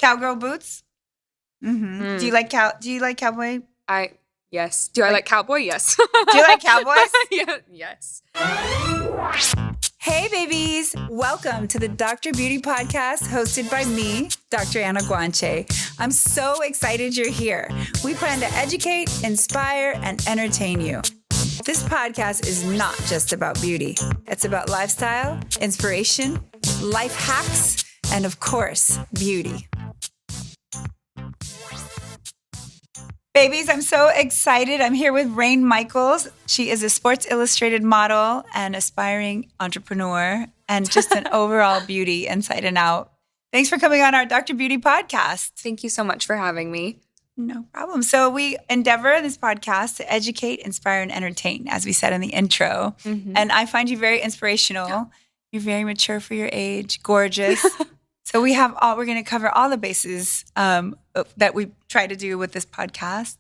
Cowgirl boots? Mm-hmm. Do you like cowboy? Yes. Do I like cowboy? Yes. Do you like cowboys? Yeah. Yes. Hey, babies. Welcome to the Dr. Beauty Podcast hosted by me, Dr. Anna Guanche. I'm so excited you're here. We plan to educate, inspire, and entertain you. This podcast is not just about beauty. It's about lifestyle, inspiration, life hacks, and of course, beauty. Babies, I'm so excited. I'm here with Raine Michaels. She is a Sports Illustrated model and aspiring entrepreneur and just an overall beauty inside and out. Thanks for coming on our Dr. Beauty podcast. Thank you so much for having me. No problem. So we endeavor in this podcast to educate, inspire, and entertain, as we said in the intro. Mm-hmm. And I find you very inspirational. You're very mature for your age, gorgeous. So we're going to cover all the bases that we try to do with this podcast.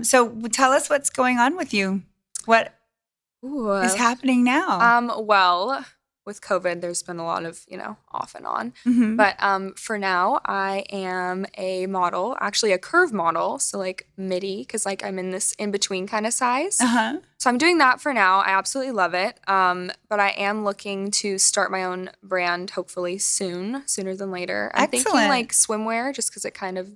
So tell us what's going on with you. What is happening now? Well, with COVID, there's been a lot of, off and on. Mm-hmm. But for now, I am a model, actually a curve model. So like midi, because like I'm in this in-between kind of size. Uh-huh. So I'm doing that for now. I absolutely love it. But I am looking to start my own brand, hopefully sooner than later. I'm Excellent. thinking like swimwear, just because it kind of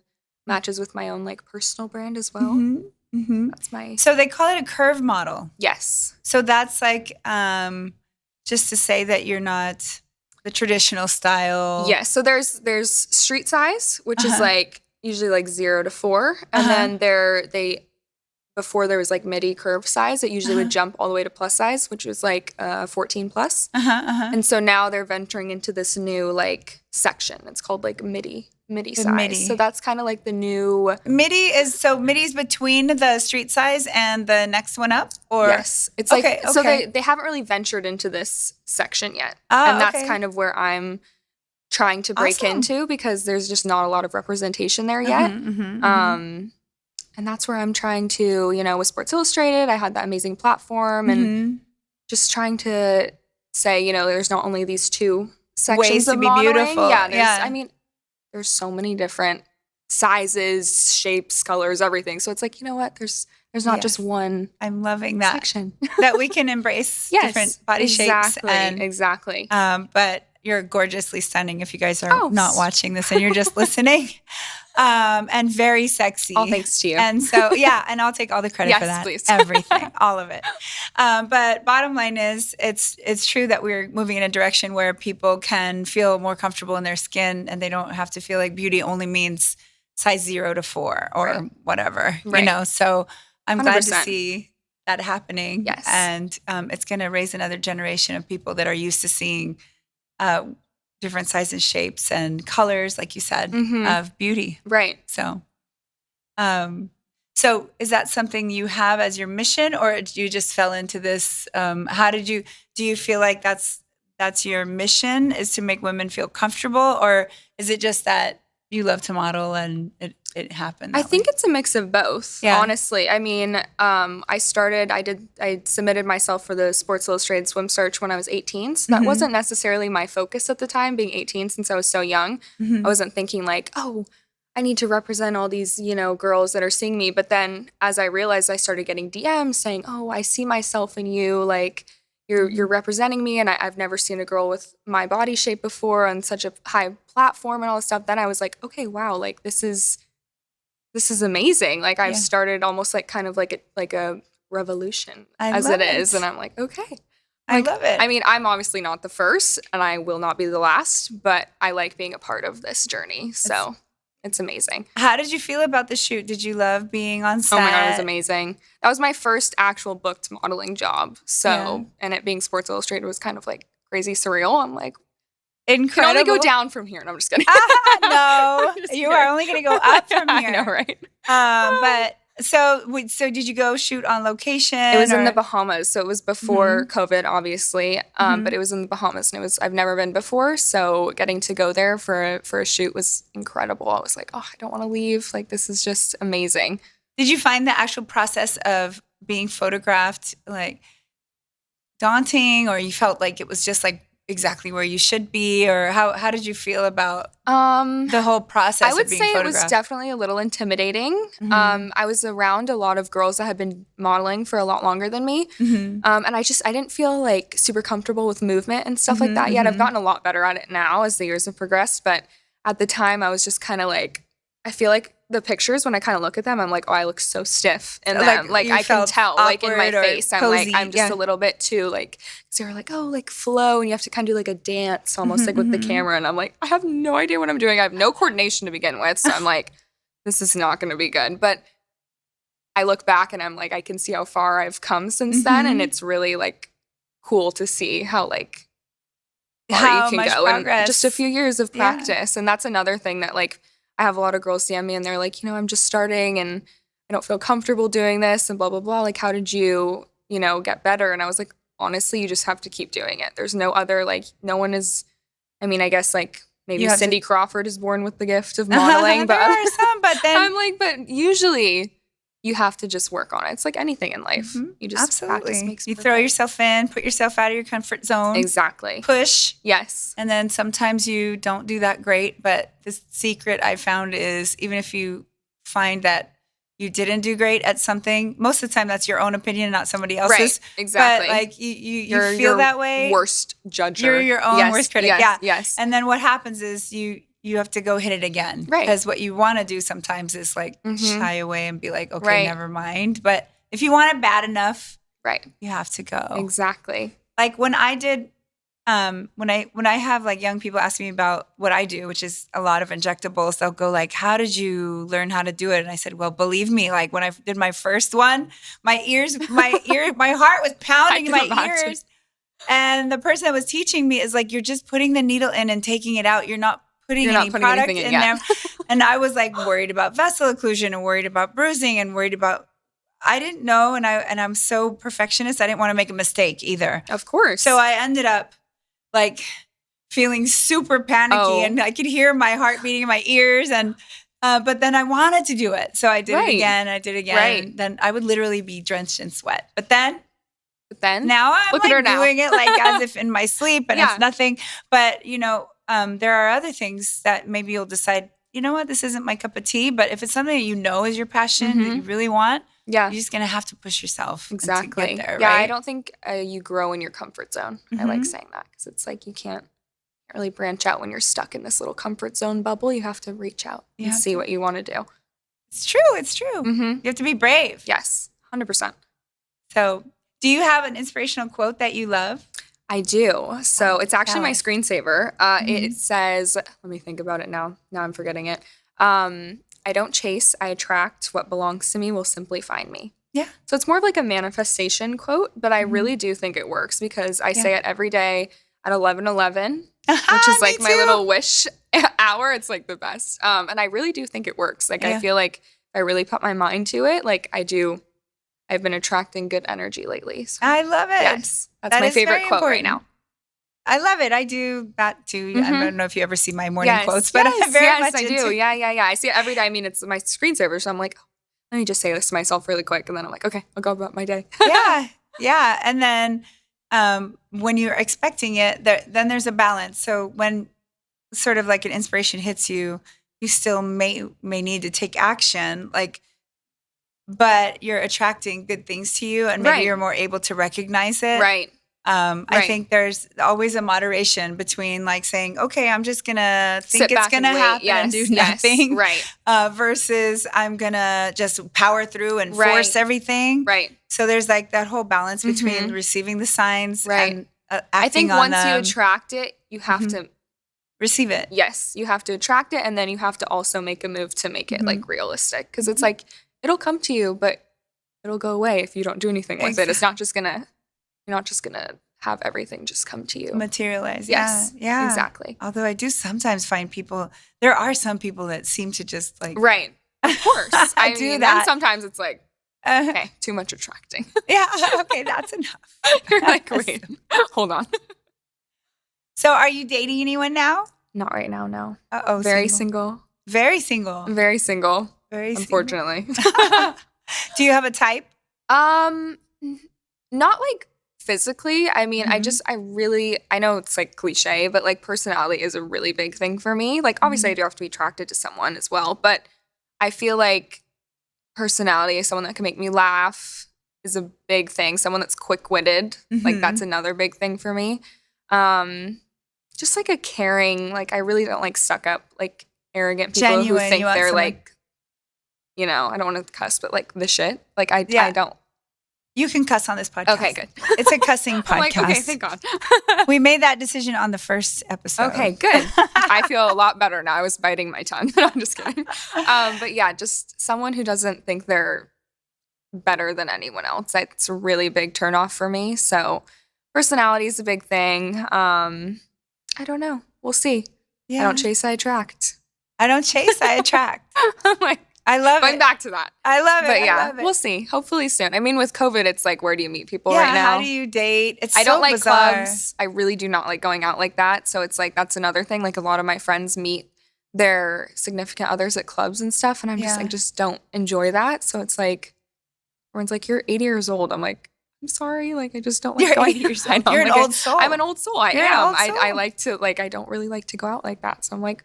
matches with my own like personal brand as well. Mm-hmm. Mm-hmm. That's my... So they call it a curve model. Yes. So that's like just to say that you're not the traditional style. Yes. So there's street size, which is like usually like 0 to 4, and then before there was like midi curve size, it usually would jump all the way to plus size, which was like 14 plus. And so now they're venturing into this new like section. It's called like midi size. Midi. So that's kind of like the new midi's between the street size and the next one up, or yes, it's like so they haven't really ventured into this section yet, and that's kind of where I'm trying to break into, because there's just not a lot of representation there yet. And that's where I'm trying to, with Sports Illustrated, I had that amazing platform, and just trying to say, there's not only these two sections ways of to be modeling. beautiful. I mean, there's so many different sizes, shapes, colors, everything. So it's like, you know what? There's not just one. I'm loving that section. that we can embrace different body shapes. Exactly. But you're gorgeously stunning if you guys are not watching this and you're just listening. And very sexy. All thanks to you. And so, and I'll take all the credit for that. Please. Everything, all of it. But bottom line is, it's true that we're moving in a direction where people can feel more comfortable in their skin, and they don't have to feel like beauty only means size 0 to 4 or whatever, So I'm 100%. Glad to see that happening. Yes. And it's going to raise another generation of people that are used to seeing different sizes, shapes, and colors, like you said, of beauty. Right. So, so is that something you have as your mission, or did you just fell into this? Do you feel like that's your mission, is to make women feel comfortable, or is it just that you love to model and it happened? I think it's a mix of both, honestly. I mean, I submitted myself for the Sports Illustrated Swim Search when I was 18. So that wasn't necessarily my focus at the time, being 18, since I was so young. I wasn't thinking like, I need to represent all these, girls that are seeing me. But then as I realized, I started getting DMs saying, I see myself in you. Like, you're representing me, and I've never seen a girl with my body shape before on such a high platform and all this stuff. Then I was like, okay, wow, like this is amazing. Like I've started almost like kind of like a revolution as it is. And I'm like, okay. I love it. I mean, I'm obviously not the first, and I will not be the last, but I like being a part of this journey. So it's amazing. How did you feel about the shoot? Did you love being on set? Oh my God, it was amazing. That was my first actual booked modeling job. So, and it being Sports Illustrated was kind of like crazy surreal. I'm like, incredible. You can only go down from here. And I'm just kidding. No, you are only going to go up from here. I know, right? But so did you go shoot on location? It was in the Bahamas. So it was before COVID, obviously. But it was in the Bahamas, and I've never been before. So getting to go there for a shoot was incredible. I was like, I don't want to leave. Like, this is just amazing. Did you find the actual process of being photographed like daunting, or you felt like it was just like exactly where you should be, or how did you feel about the whole process I would of being say it photographed? was definitely a little intimidating. I was around a lot of girls that had been modeling for a lot longer than me. And I didn't feel like super comfortable with movement and stuff like that yet. I've gotten a lot better at it now as the years have progressed. But at the time, I was just kind of like, I feel like the pictures, when I kind of look at them, I'm like, oh, I look so stiff in them. Like I can tell, like in my face, I'm like, I'm just a little bit too like, so you're like, oh, like flow, and you have to kind of do like a dance almost like with the camera. And I'm like, I have no idea what I'm doing. I have no coordination to begin with. So I'm like, this is not going to be good. But I look back and I'm like, I can see how far I've come since then. And it's really like cool to see how like far you can go in just a few years of practice. And that's another thing that like, I have a lot of girls DM me and they're like, I'm just starting and I don't feel comfortable doing this and blah, blah, blah. Like, how did you, get better? And I was like, honestly, you just have to keep doing it. There's no other, like, no one is, I guess like maybe Cindy Crawford is born with the gift of modeling. There are some, but then I'm like, but usually you have to just work on it. It's like anything in life. You just practice makes you throw yourself in, put yourself out of your comfort zone. Exactly. Push. Yes. And then sometimes you don't do that great. But the secret I found is even if you find that you didn't do great at something, most of the time that's your own opinion, not somebody else's. Right. Exactly. But like you feel that way. Worst judger. You're your own worst critic. Yes. And then what happens is you have to go hit it again. Right. Because what you want to do sometimes is like shy away and be like, okay, never mind. But if you want it bad enough, you have to go. Exactly. Like when I did, when I have like young people ask me about what I do, which is a lot of injectables, they'll go like, how did you learn how to do it? And I said, well, believe me, like when I did my first one, my heart was pounding in my ears. And the person that was teaching me is like, you're just putting the needle in and taking it out. You're not putting any product in there. And I was like worried about vessel occlusion and worried about bruising and worried about, I didn't know. And I'm so perfectionist. I didn't want to make a mistake either. Of course. So I ended up like feeling super panicky and I could hear my heart beating in my ears. And, but then I wanted to do it. So I did it again. I did it again. Right. And then I would literally be drenched in sweat. But then now I'm look like at her doing it like as if in my sleep and it's nothing. But, there are other things that maybe you'll decide, you know what, this isn't my cup of tea. But if it's something that you know is your passion that you really want, you're just going to have to push yourself to get there, Yeah, right? I don't think you grow in your comfort zone. I like saying that because it's like you can't really branch out when you're stuck in this little comfort zone bubble. You have to reach out and see what you want to do. It's true. It's true. You have to be brave. Yes, 100%. So do you have an inspirational quote that you love? I do. So it's actually my screensaver. It says, let me think about it now. Now I'm forgetting it. I don't chase, I attract. What belongs to me will simply find me. Yeah. So it's more of like a manifestation quote, but I really do think it works because I say it every day at 11:11, which is like my little wish hour. It's like the best. And I really do think it works. Like I feel like if I really put my mind to it, like I've been attracting good energy lately. So. I love it. Yes. That's my favorite quote right now. I love it. I do that too. I don't know if you ever see my morning quotes, but I'm very much I do. Yeah. I see it every day. I mean, it's my screensaver, so I'm like, let me just say this to myself really quick, and then I'm like, okay, I'll go about my day. Yeah. And then when you're expecting it, then there's a balance. So when sort of like an inspiration hits you, you still may need to take action, but you're attracting good things to you, and maybe you're more able to recognize it. Right. I think there's always a moderation between like saying, okay, I'm just going to think it's going to happen and do nothing. Right. Versus I'm going to just power through and force everything. Right. So there's like that whole balance between receiving the signs and acting I think on once you attract it, you have to receive it. Yes. You have to attract it, and then you have to also make a move to make it like realistic. Because it's like, it'll come to you, but it'll go away if you don't do anything with it. It's not just going to... You're not just going to have everything just come to you. Materialize. Yes. Yeah. Exactly. Although I do sometimes find there are some people that seem to just like. Right. Of course. I do mean, that. And sometimes it's like, okay, too much attracting. Yeah. Okay. That's enough. You're like, wait, hold on. So are you dating anyone now? Not right now, no. Uh-oh. Very single. Very single. Very single. Very unfortunately. Do you have a type? Not like physically. I mean, I know it's like cliche, but like personality is a really big thing for me. Like obviously I do have to be attracted to someone as well, but I feel like personality is someone that can make me laugh is a big thing. Someone that's quick-witted, like that's another big thing for me. Just like a caring, like I really don't like stuck up, like arrogant people who think they're someone, like, you know, I don't want to cuss, but like the shit. Like I don't. You can cuss on this podcast. Okay, good. It's a cussing podcast. Like, okay, thank God. We made that decision on the first episode. Okay, good. I feel a lot better now. I was biting my tongue. No, I'm just kidding. But yeah, just someone who doesn't think they're better than anyone else. That's a really big turnoff for me. So personality is a big thing. I don't know. We'll see. Yeah. I don't chase, I attract. I don't chase, I attract. Like, I love going back to that. I love it. But yeah, I love it. We'll see. Hopefully soon. I mean, with COVID, it's like, where do you meet people right now? How do you date? I don't like clubs. I really do not like going out like that. So it's like, that's another thing. Like a lot of my friends meet their significant others at clubs and stuff. And I'm just like, just don't enjoy that. So it's like, everyone's like, you're 80 years old. I'm like, I'm sorry. Like, I just don't like going years old. You're an old soul. I'm an old soul. I am. I like to, like, I don't really like to go out like that. So I'm like,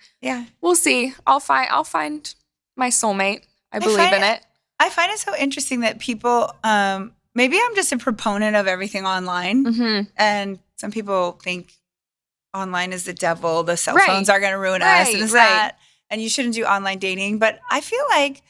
we'll see. I'll find my soulmate. I believe in it. I find it so interesting that people, maybe I'm just a proponent of everything online. And some people think online is the devil. The cell phones are going to ruin us and that. And you shouldn't do online dating. But I feel like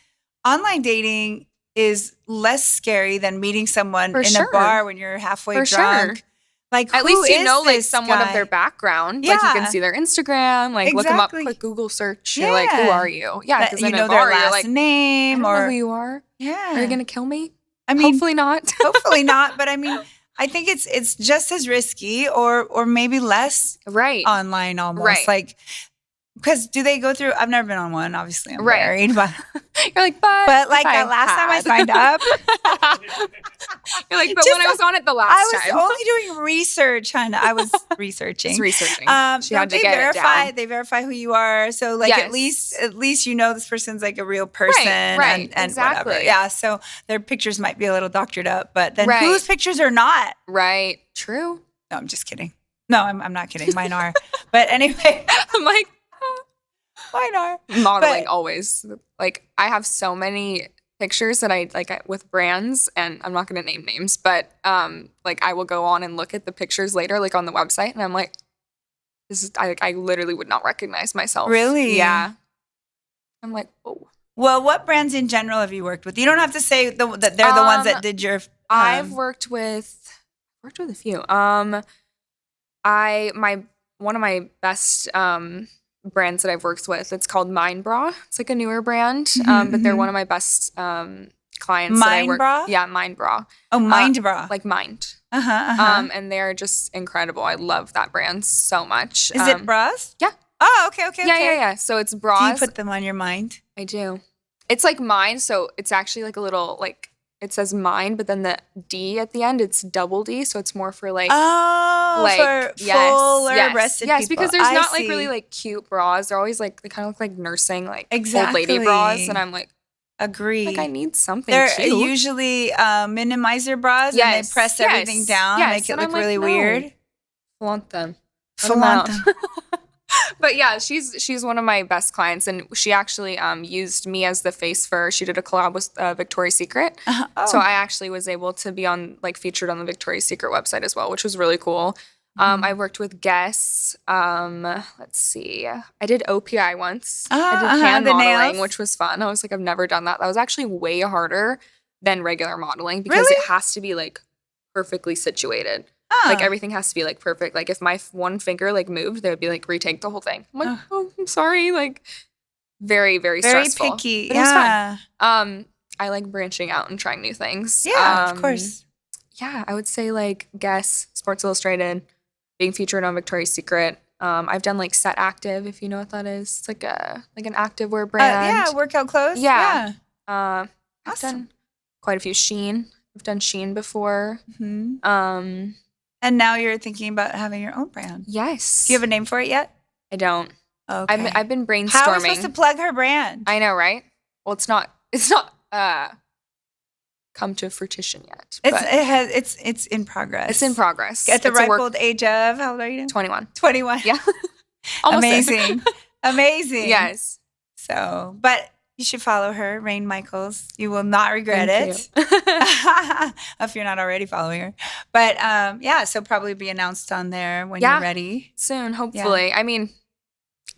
online dating is less scary than meeting someone in a bar when you're halfway drunk. Like, at least you know, like, somewhat of their background. Like, you can see their Instagram. Like, look them up, quick Google search. You're like, who are you? Yeah, because you know their last name. I don't know who you are. Yeah. Are you going to kill me? I mean, hopefully not. Hopefully not. But I mean, I think it's just as risky or maybe less online almost. Right. Like, because do they go through? I've never been on one. Obviously, I'm married, but you're like, but like the last time I signed up, you're like, but when I was on it the last time, I was only doing research, honey. I was researching. She had to they get it down. They verify who you are, so like at least you know this person's like a real person, right, and exactly. whatever. Yeah, so their pictures might be a little doctored up, but then whose pictures are not? Right. True. No, I'm just kidding. No, I'm not kidding. Mine are. But anyway, I'm like. Mine are. Modeling always. Like, I have so many pictures that I like with brands, and I'm not going to name names, but like I will go on and look at the pictures later, like on the website, and I'm like, this is I literally would not recognize myself. Really? Yeah. I'm like, oh. Well, what brands in general have you worked with? You don't have to say that they're the ones that did your. I've worked with a few. One of my best brands that I've worked with. It's called Mind Bra. It's like a newer brand, but they're one of my best clients. Mind Bra? Yeah, Mind Bra. Oh, Mind Bra. Like Mind. And they're just incredible. I love that brand so much. Is it bras? Yeah. Oh, okay. Yeah. So it's bras. Do you put them on your mind? I do. It's like Mind, so it's actually like a little like it says Mind, but then the D at the end, it's double D, so it's more for like for fuller-breasted people. Yes, because there's not like really like cute bras. They're always like they kind of look like nursing, like old lady bras, and I'm like, agree. Like I need something. They're cute. Usually minimizer bras, and they press everything down, make it look really weird. Flaunt them. Flaunt them. But yeah, she's one of my best clients, and she actually used me as the face for. She did a collab with Victoria's Secret, so I actually was able to be featured on the Victoria's Secret website as well, which was really cool. I worked with Guess. Let's see, I did OPI once. I did hand modeling, which was fun. I was like, I've never done that. That was actually way harder than regular modeling because it has to be like perfectly situated. Like everything has to be like perfect. Like if my one finger like moved, they would be like retake the whole thing. I'm like, oh, I'm sorry. Like very, very stressful. Very picky. But it was fun. I like branching out and trying new things. Yeah, of course. Yeah, I would say like Guess, Sports Illustrated, being featured on Victoria's Secret. I've done like Set Active, if you know what that is. It's like an activewear brand. Workout clothes. Yeah. I've done quite a few Shein. I've done Shein before. And now you're thinking about having your own brand. Yes. Do you have a name for it yet? I don't. Okay. I've been brainstorming. How are we supposed to plug her brand? I know, right? Well, it's not come to fruition yet. It's in progress. It's in progress. At the ripe old age of, how old are you now? 21. 21. Yeah. Amazing. Amazing. Yes. So, but you should follow her, Raine Michaels. You will not regret it. If you're not already following her. But so probably be announced on there when you're ready. Soon, hopefully. Yeah. I mean,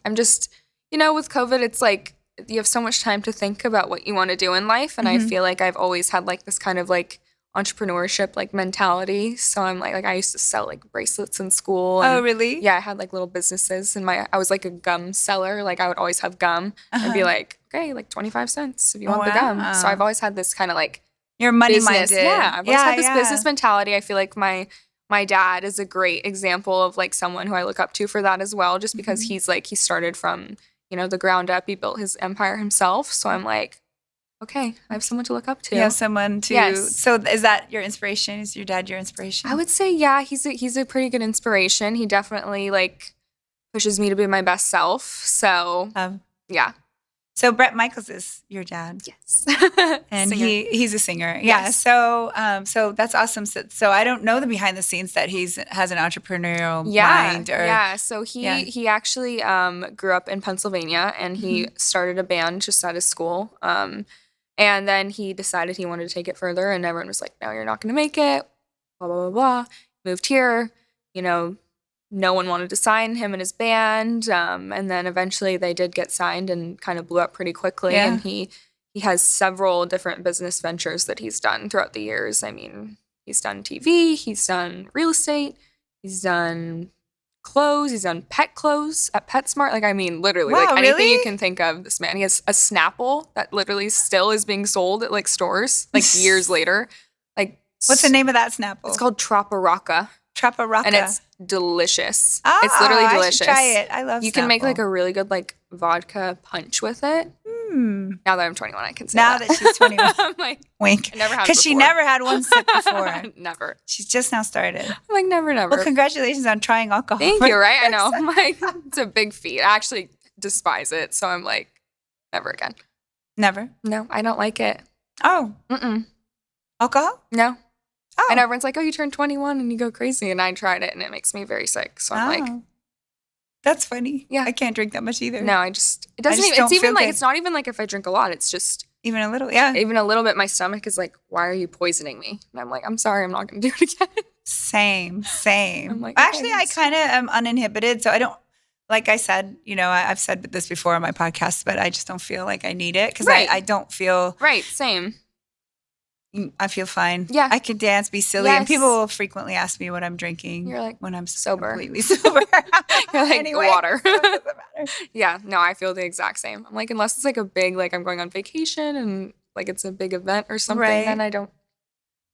I'm just, with COVID, it's like you have so much time to think about what you want to do in life. And I feel like I've always had like this kind of like entrepreneurship like mentality. So I'm like I used to sell like bracelets in school. And, oh, really? Yeah, I had like little businesses and I was like a gum seller. Like I would always have gum and be like, okay, like 25 cents if you want the gum. So I've always had this kind of like you're money minded. Yeah, I've always had this business mentality. I feel like my dad is a great example of like someone who I look up to for that as well, just because he started from, the ground up. He built his empire himself. So I'm like, okay, I have someone to look up to. You have someone to. Yes. So is that your inspiration? Is your dad your inspiration? I would say, yeah, he's a pretty good inspiration. He definitely like pushes me to be my best self. So yeah. So Bret Michaels is your dad. Yes. And he's a singer. Yeah. Yes. So that's awesome. So I don't know the behind the scenes that has an entrepreneurial mind. So he actually grew up in Pennsylvania and he started a band just out of school. And then he decided he wanted to take it further and everyone was like, no, you're not going to make it. Blah, blah, blah, blah. Moved here, no one wanted to sign him and his band. And then eventually they did get signed and kind of blew up pretty quickly. Yeah. And he has several different business ventures that he's done throughout the years. I mean, he's done TV, he's done real estate, he's done clothes, he's done pet clothes at PetSmart. Like, I mean, literally, wow, like anything really? you can think of, this man. He has a Snapple that literally still is being sold at like stores, like years later. Like, what's the name of that Snapple? It's called Traparacca. And it's delicious. It's literally delicious. I should try it. I love Snapple. You can make like a really good like vodka punch with it. Now that I'm 21, I can say that. Now that she's 21. I'm like, wink. I never had because she never had one sip before. Never. She's just now started. I'm like, never. Well, congratulations on trying alcohol. Thank you, right? I know. I'm like, it's a big feat. I actually despise it. So I'm like, never again. Never? No, I don't like it. Oh. Alcohol? No. Oh. And everyone's like, oh, you turned 21 and you go crazy. And I tried it and it makes me very sick. So I'm like, that's funny. Yeah. I can't drink that much either. No, it doesn't even, it's even like, it's not even like if I drink a lot, it's just. Even a little, yeah. Even a little bit, my stomach is like, why are you poisoning me? And I'm like, I'm sorry, I'm not going to do it again. Same. I'm like, actually, I kind of am uninhibited. So I don't, like I said, I've said this before on my podcast, but I just don't feel like I need it because I don't feel. Right, same. I feel fine. Yeah. I can dance, be silly. And people will frequently ask me what I'm drinking. You're like, when I'm sober. Completely sober. You're like, anyway, water. So it doesn't matter. Yeah, no, I feel the exact same. I'm like, unless it's like a big, like I'm going on vacation and like it's a big event or something, then I don't.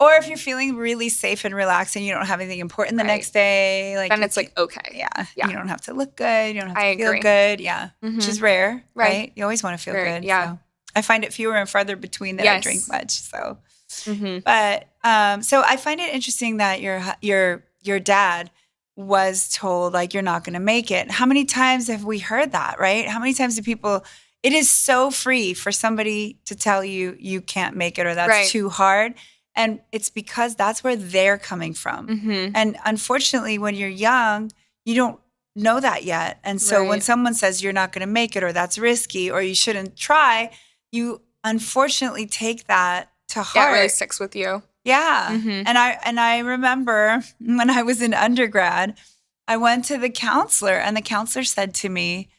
Or if you're feeling really safe and relaxed and you don't have anything important the next day. Like then it's like, okay. Yeah. You don't have to look good. You don't have to feel agree. good. Yeah. Which is rare. Right. You always want to feel good. Yeah. So I find it fewer and farther between that I drink much. So. But so I find it interesting that your dad was told like you're not going to make it. How many times have we heard that, right? How many times do people? It is so free for somebody to tell you you can't make it or that's too hard, and it's because that's where they're coming from. And unfortunately, when you're young, you don't know that yet, and so when someone says you're not going to make it or that's risky or you shouldn't try, you unfortunately take that to heart. Yeah, it really sticks with you. Yeah. And I remember when I was in undergrad, I went to the counselor and the counselor said to me,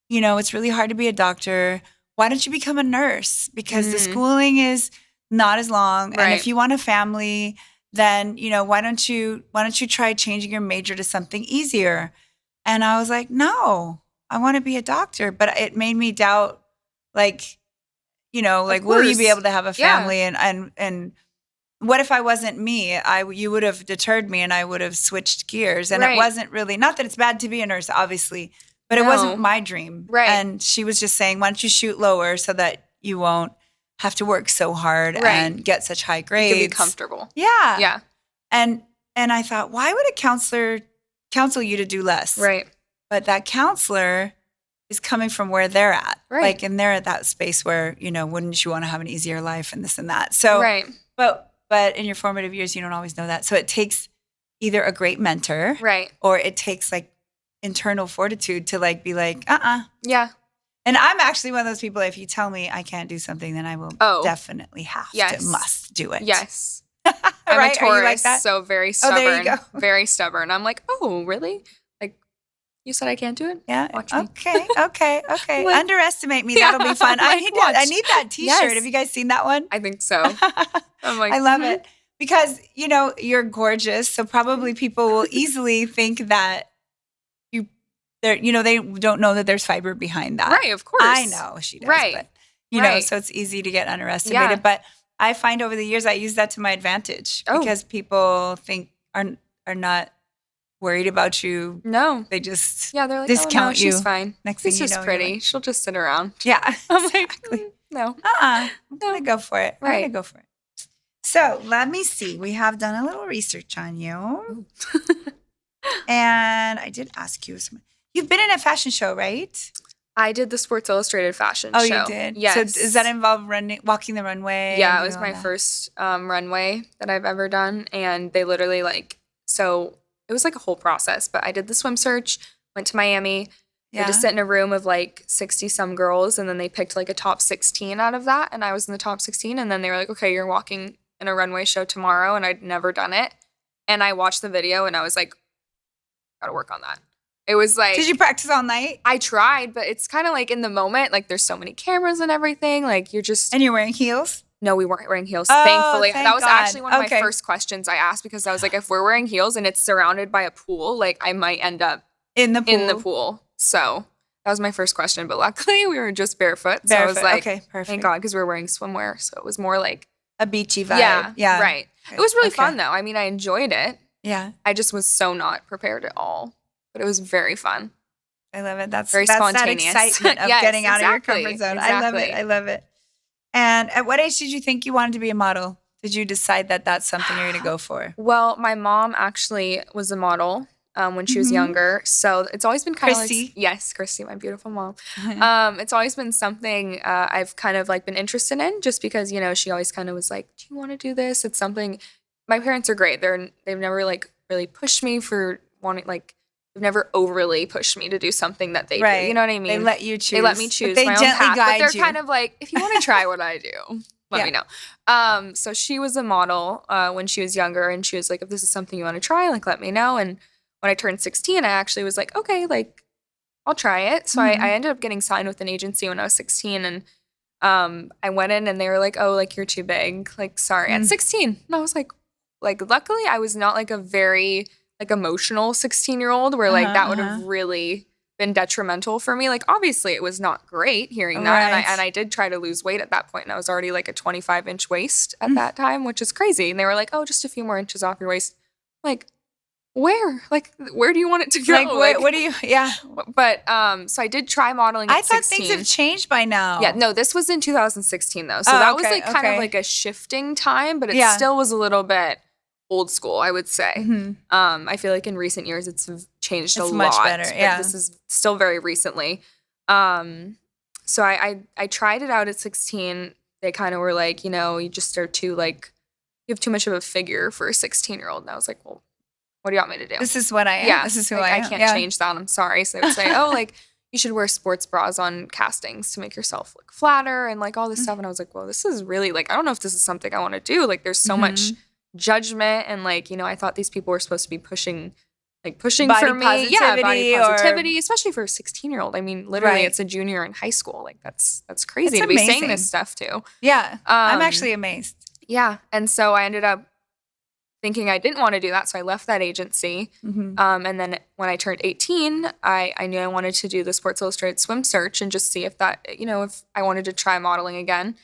it's really hard to be a doctor. Why don't you become a nurse? Because the schooling is not as long. And if you want a family, then, why don't you try changing your major to something easier? And I was like, no, I want to be a doctor. But it made me doubt, like, will you be able to have a family? And what if I wasn't me? You would have deterred me and I would have switched gears. And it wasn't really, not that it's bad to be a nurse, obviously, but it wasn't my dream. Right. And she was just saying, why don't you shoot lower so that you won't have to work so hard and get such high grades. You can be comfortable. Yeah. Yeah. And I thought, why would a counselor counsel you to do less? Right. But that counselor is coming from where they're at. Right. Like, and they're at that space where, you know, wouldn't you want to have an easier life and this and that? So, right. But in your formative years, you don't always know that. So it takes either a great mentor, right, or it takes like internal fortitude to like be like, yeah. And I'm actually one of those people, if you tell me I can't do something, then I will definitely have must do it. Yes. Right? I'm a Are Taurus, you like that? so very stubborn. Oh, there you go. Very stubborn. I'm like, oh, really? Like, you said I can't do it? Yeah. Watch me. Okay. Like, Underestimate me. That'll be fun. I need that T-shirt. Yes. Have you guys seen that one? I think so. I'm like, I love it because, you know, you're gorgeous. So probably people will easily think that they don't know that there's fiber behind that. Right, of course. I know she does. Right. But, you know, so it's easy to get underestimated. Yeah. But I find over the years I use that to my advantage because people are not worried about you. No. They just they're like, discount you. you. She's fine. Next thing it's you just know, pretty. Like, she'll just sit around. Yeah, I'm exactly. Like, no. I'm going to go for it. Right. I'm going to go for it. So let me see. We have done a little research on you. And I did ask you something. You've been in a fashion show, right? I did the Sports Illustrated fashion show. Oh, you did? Yes. So does that involve walking the runway? Yeah, it was my first runway that I've ever done. And they literally so it was like a whole process. But I did the swim search, went to Miami. They just sit in a room of like 60-some girls. And then they picked like a top 16 out of that. And I was in the top 16. And then they were like, okay, you're walking in a runway show tomorrow. And I'd never done it. And I watched the video and I was like, gotta work on that. It was like... Did you practice all night? I tried, but it's kind of like in the moment, like there's so many cameras and everything. Like you're just... And you're wearing heels? No, we weren't wearing heels, Oh, thankfully. thank That was God. actually one of my first questions I asked because I was like, if we're wearing heels and it's surrounded by a pool, like I might end up in the pool. So that was my first question. But luckily we were just barefoot. So I was like, okay, perfect. Thank God, because we were wearing swimwear. So it was more like... a beachy vibe. Yeah, right. It was really fun though. I mean, I enjoyed it. Yeah. I just was so not prepared at all. But it was very fun. I love it. That's very spontaneous. That excitement of getting out of your comfort zone. Exactly. I love it. And at what age did you think you wanted to be a model? Did you decide that that's something you're going to go for? Well, my mom actually was a model when she was younger. So it's always been kind of Christy. Yes, Christy, my beautiful mom. It's always been something I've kind of like been interested in just because, you know, she always kind of was like, do you want to do this? It's something, my parents are great. They've never like really pushed me for wanting like, they've never overly pushed me to do something that they do. You know what I mean? They let you choose. They let me choose they my own gently path. Guide but they're you. kind of like, if you want to try what I do, let me know. So she was a model when she was younger, and she was like, if this is something you want to try, like let me know. And when I turned 16, I actually was like, okay, like I'll try it. So I ended up getting signed with an agency when I was 16, and I went in and they were like, oh, like you're too big. Like, sorry, at 16. And I was like, luckily I was not like a very like emotional 16-year-old where like that would have really been detrimental for me. Like obviously it was not great hearing that. And I did try to lose weight at that point, and I was already like a 25-inch waist at that time, which is crazy. And they were like, oh, just a few more inches off your waist. Like, where? Like, where do you want it to go? Like, what do you, But, so I did try modeling at 16. I thought things have changed by now. Yeah, no, this was in 2016 though. So that was like kind of like a shifting time, but it still was a little bit old school, I would say. I feel like in recent years it's changed a lot. Much better, but this is still very recently. So I tried it out at 16. They kind of were like, you know, you just are too like, you have too much of a figure for a 16-year-old. And I was like, well, what do you want me to do? This is what I am. Yeah, this is who like, I am. I can't change that. I'm sorry. So they would say, oh, like you should wear sports bras on castings to make yourself look flatter and like all this stuff. And I was like, well, this is really like, I don't know if this is something I want to do. Like there's so much judgment, and like, you know, I thought these people were supposed to be pushing body for me. Body positivity, or... especially for a 16-year-old. I mean, literally it's a junior in high school. Like that's crazy to be saying this stuff too. Yeah. I'm actually amazed. Yeah. And so I ended up thinking I didn't want to do that. So I left that agency. And then when I turned 18, I knew I wanted to do the Sports Illustrated swim search and just see if that, you know, if I wanted to try modeling again.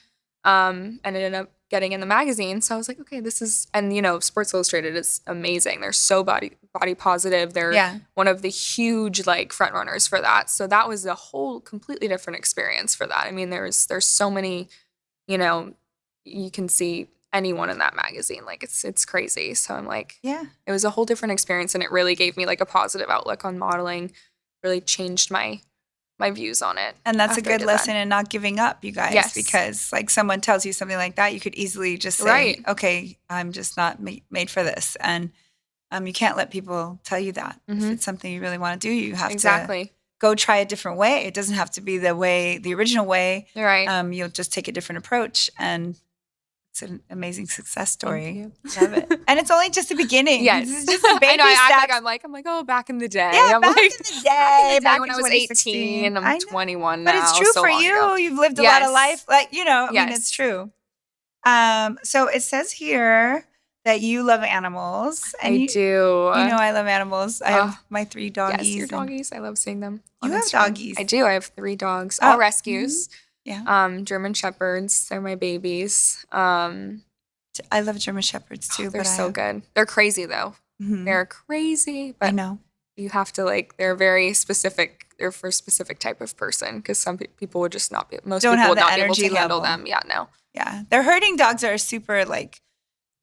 And it ended up getting in the magazine. So I was like, okay, this is, and you know, Sports Illustrated is amazing. They're so body positive. They're one of the huge like front runners for that. So that was a whole completely different experience for that. I mean, there's so many, you know, you can see anyone in that magazine. Like it's crazy. So I'm like, it was a whole different experience, and it really gave me like a positive outlook on modeling, really changed my my views on it. And that's a good lesson in not giving up, you guys. Yes. Because like someone tells you something like that, you could easily just say, okay, I'm just not made for this. And you can't let people tell you that. If it's something you really want to do, you have to go try a different way. It doesn't have to be the original way. Right. You'll just take a different approach, and it's an amazing success story. Love it. And it's only just the beginning. Yes. It's just a baby I know. I steps. act like I'm like, oh, back in the day. Yeah, I'm back like, in the day. Back when I was 18. I'm 21 now. But it's true so for you. Ago. You've lived a lot of life. Like, I mean, it's true. So it says here that you love animals. And I do. I love animals. I have my 3 doggies. Yes, your doggies. I love seeing them. You have doggies. I do. I have 3 dogs. All rescues. Yeah. German Shepherds. They're my babies. I love German Shepherds too. They're so good. They're crazy though. Mm-hmm. They're crazy. But I know. You have to they're very specific. They're for a specific type of person because some people would just not be, most people would not be able to handle them. Yeah, no. Yeah. Their herding dogs are super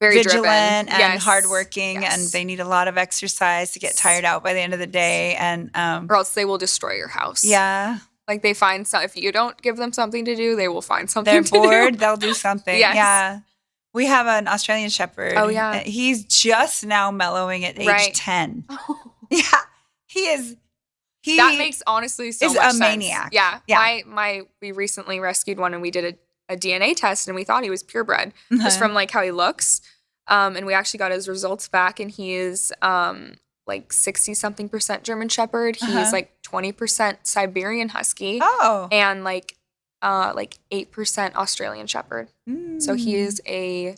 very vigilant driven. And hardworking, and they need a lot of exercise to get tired out by the end of the day. And or else they will destroy your house. Yeah. Like they find if you don't give them something to do, they will find something to do. They're bored, they'll do something. Yes. Yeah. We have an Australian Shepherd. Oh, yeah. He's just now mellowing at age 10. Oh. Yeah. He is. That makes honestly so much sense. He's a maniac. Yeah. We recently rescued one and we did a DNA test and we thought he was purebred just from how he looks. And we actually got his results back and he is 60-something% German Shepherd. He's 20% Siberian Husky. Oh. And 8% Australian Shepherd. So he is a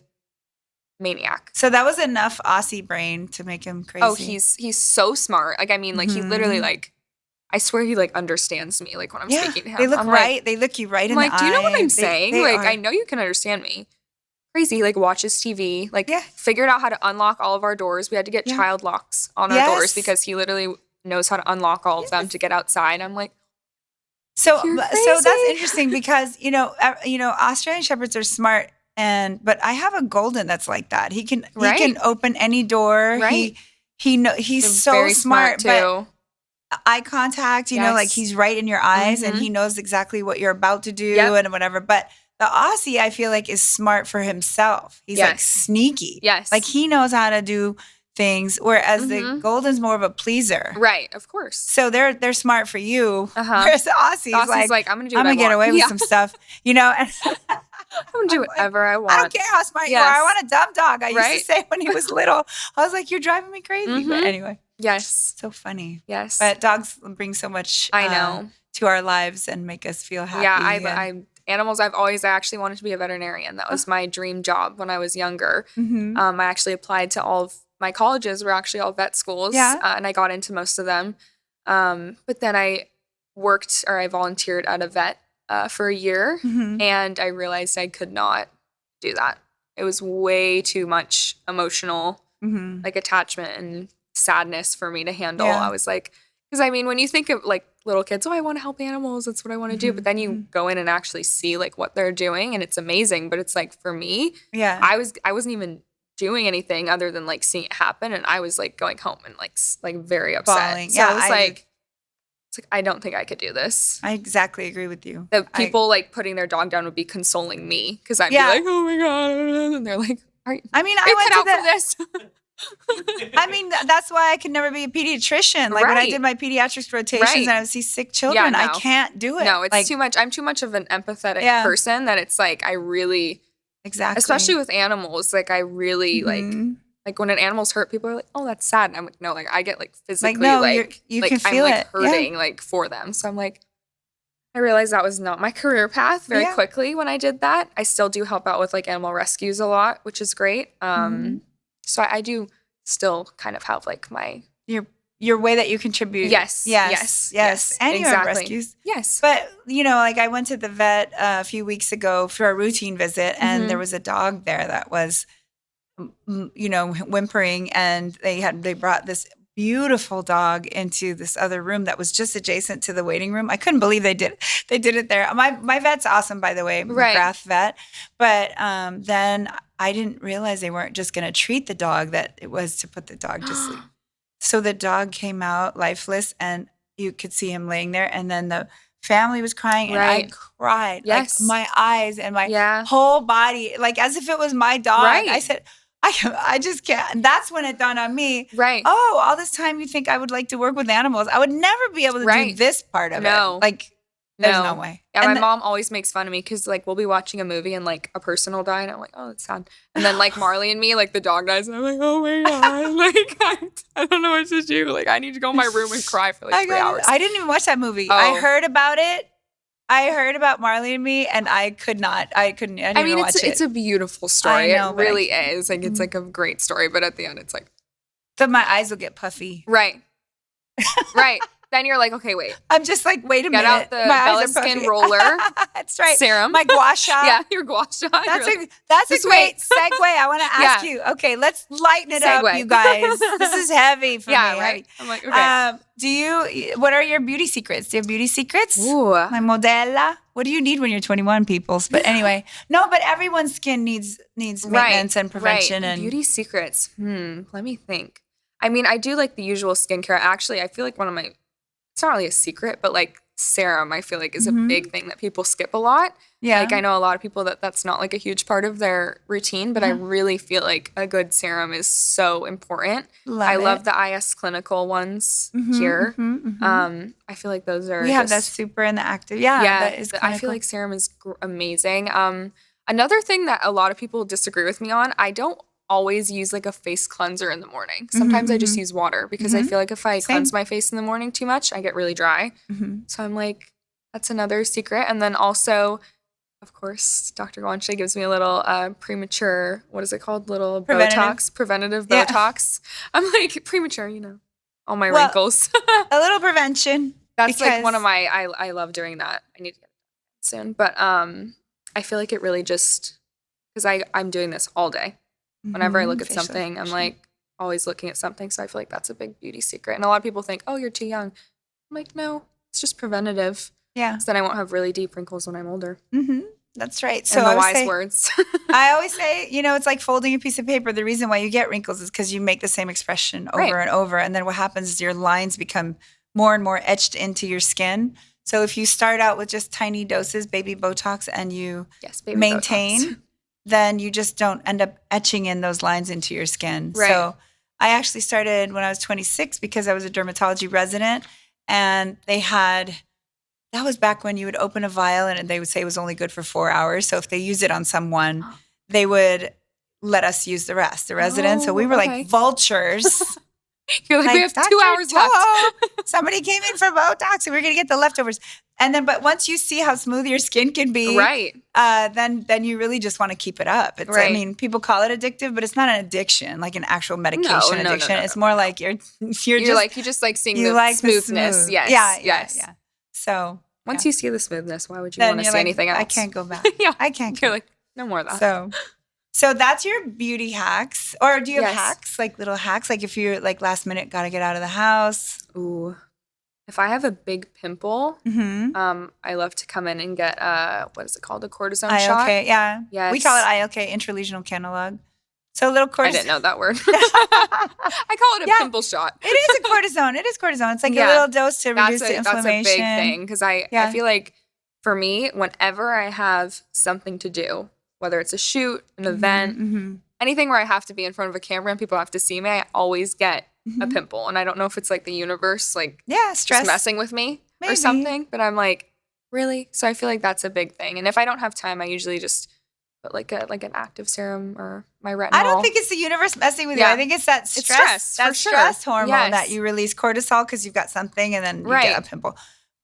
maniac. So that was enough Aussie brain to make him crazy. Oh, he's so smart. He literally I swear he understands me when I'm speaking to him. They look they look you right in the eye. Do you know what I'm saying? I know you can understand me. Crazy. He watches TV. Figured out how to unlock all of our doors. We had to get child locks on our doors because he literally knows how to unlock all of them to get outside. I'm like, so that's interesting because Australian Shepherds are smart, but I have a golden that's like that. He can open any door. Right. He's so very smart too. But eye contact, he's right in your eyes and he knows exactly what you're about to do and whatever. But the Aussie, I feel is smart for himself. He's sneaky. Yes. He knows how to do things, whereas the golden's more of a pleaser. Right, of course. So they're smart for you. Whereas the Aussie's I'm gonna get away with some stuff, And I'm gonna do whatever I want. I don't care how smart you are. I want a dumb dog. I used to say when he was little, I was like, you're driving me crazy. But anyway. Yes. So funny. Yes. But dogs bring so much to our lives and make us feel happy. Yeah, animals, I actually wanted to be a veterinarian. That was my dream job when I was younger. Mm-hmm. I actually applied to all of my colleges were actually all vet schools. Yeah. And I got into most of them. But then I volunteered at a vet for a year and I realized I could not do that. It was way too much emotional attachment and sadness for me to handle. Yeah. I was because when you think of little kids, I want to help animals. That's what I want to do. But then you go in and actually see what they're doing and it's amazing. But it's for me, I wasn't even doing anything other than seeing it happen. And I was going home and very upset. Bawling. So I was I don't think I could do this. I exactly agree with you. The people putting their dog down would be consoling me because I'd be oh my God. And they're are you I went for this? That's why I could never be a pediatrician. When I did my pediatrics rotations and I would see sick children, I can't do it. No, it's too much. I'm too much of an empathetic person that it's I really, especially with animals, I really when an animal's hurt, people are oh, that's sad. And I'm no, I get physically you can feel I'm it. hurting for them. So I'm I realized that was not my career path very quickly when I did that. I still do help out with animal rescues a lot, which is great. So I do still kind of have my your way that you contribute. Yes. And you have rescues. Yes. But I went to the vet a few weeks ago for a routine visit, and there was a dog there that was, whimpering, and they brought this beautiful dog into this other room that was just adjacent to the waiting room. I couldn't believe they did it there. My vet's awesome, by the way, McGrath vet. But then I didn't realize they weren't just going to treat the dog, that it was to put the dog to sleep. So the dog came out lifeless and you could see him laying there. And then the family was crying and I cried. Yes. Like my eyes and my whole body, like as if it was my dog. I said, I just can't. And that's when it dawned on me. Right. Oh, all this time you think I would like to work with animals. I would never be able to do this part of it. Like, there's no way. Yeah, and my mom always makes fun of me because, like, we'll be watching a movie and, like, a person will die and I'm like, oh, that's sad. And then, like, Marley and me, like, the dog dies and I'm like, oh my God. Like, I don't know what to do. Like, I need to go in my room and cry for, like, 3 hours. I didn't even watch that movie. Oh. I heard about it. I heard about Marley and Me, and I couldn't even watch it. It's a beautiful story. It really is. Like, it's like a great story, but at the end, it's like. So my eyes will get puffy. Right. Right. Then you're like, okay, wait. I'm just like, wait a minute. Get out the Bella Skin roller. That's right. Serum. My gua sha. Yeah, your gua sha. That's a great segue. I want to ask you. Okay, let's lighten it up, you guys. This is heavy for me. Right. I'm like, okay. What are your beauty secrets? Do you have beauty secrets? Ooh. My modella. What do you need when you're 21, peoples? But anyway, no, but everyone's skin needs maintenance and prevention. And beauty secrets. Let me think. I mean, I do like the usual skincare. Actually, I feel like it's not really a secret, but like serum, I feel like is a big thing that people skip a lot. Yeah. Like I know a lot of people that's not like a huge part of their routine, but I really feel like a good serum is so important. I love the IS Clinical ones here. I feel like those are. We have that super and the active. Yeah. That is I feel like serum is amazing. Another thing that a lot of people disagree with me on, I don't always use like a face cleanser in the morning. Sometimes I just use water because I feel like if I cleanse my face in the morning too much, I get really dry. So I'm like, that's another secret. And then also, of course, Dr. Guanche gives me a little premature, what is it called? Little preventative Botox. I'm like, premature, all my wrinkles. A little prevention. That's like one of my, I love doing that. I need to get it soon. But I feel like it really just, because I'm doing this all day. Whenever I look at something, I'm like always looking at something. So I feel like that's a big beauty secret. And a lot of people think, oh, you're too young. I'm like, no, it's just preventative. Yeah. So then I won't have really deep wrinkles when I'm older. That's right. So the wise words. I always say, it's like folding a piece of paper. The reason why you get wrinkles is because you make the same expression over and over. And then what happens is your lines become more and more etched into your skin. So if you start out with just tiny doses, baby Botox, and you maintain Botox, then you just don't end up etching in those lines into your skin. Right. So I actually started when I was 26 because I was a dermatology resident, and that was back when you would open a vial and they would say it was only good for 4 hours. So if they use it on someone, they would let us use the rest, the residents. So we were like vultures. You're like, we have 2 hours left. Somebody came in for Botox and we're going to get the leftovers. And then, but once you see how smooth your skin can be, then you really just want to keep it up. It's, I mean, people call it addictive, but it's not an addiction, like an actual medication addiction. It's more like you're just like seeing the smoothness. Smooth. Yes. Yeah. So once you see the smoothness, why would you want to see anything else? I can't go back. I can't. You're like, no more of that. So that's your beauty hacks. Or do you have hacks, like little hacks? Like if you're like last minute, got to get out of the house. Ooh. If I have a big pimple, I love to come in and get, what is it called? A cortisone shot? ILK, yeah. Yes. We call it ILK, intralesional canalog. So a little cortisone. I didn't know that word. I call it a pimple shot. It is a cortisone. It is cortisone. It's like a little dose to reduce the inflammation. That's a big thing because I feel like for me, whenever I have something to do, whether it's a shoot, an event, anything where I have to be in front of a camera and people have to see me, I always get a pimple. And I don't know if it's like the universe, like stress, just messing with me or something. But I'm like, really? So I feel like that's a big thing. And if I don't have time, I usually just put like an active serum or my retinol. I don't think it's the universe messing with you. I think it's that stress. That stress hormone that you release cortisol because you've got something and then you get a pimple.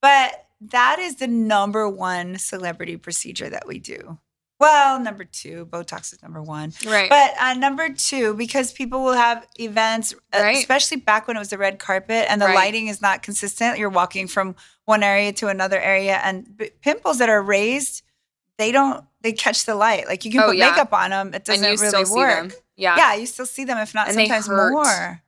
But that is the number one celebrity procedure that we do. Well, number 2, Botox is number 1. Right. But number 2, because people will have events, especially back when it was the red carpet and the lighting is not consistent. You're walking from one area to another area, and pimples that are raised, they catch the light. Like you can put makeup on them. It doesn't really work. See them. Yeah. Yeah, you still see them, if not and sometimes more.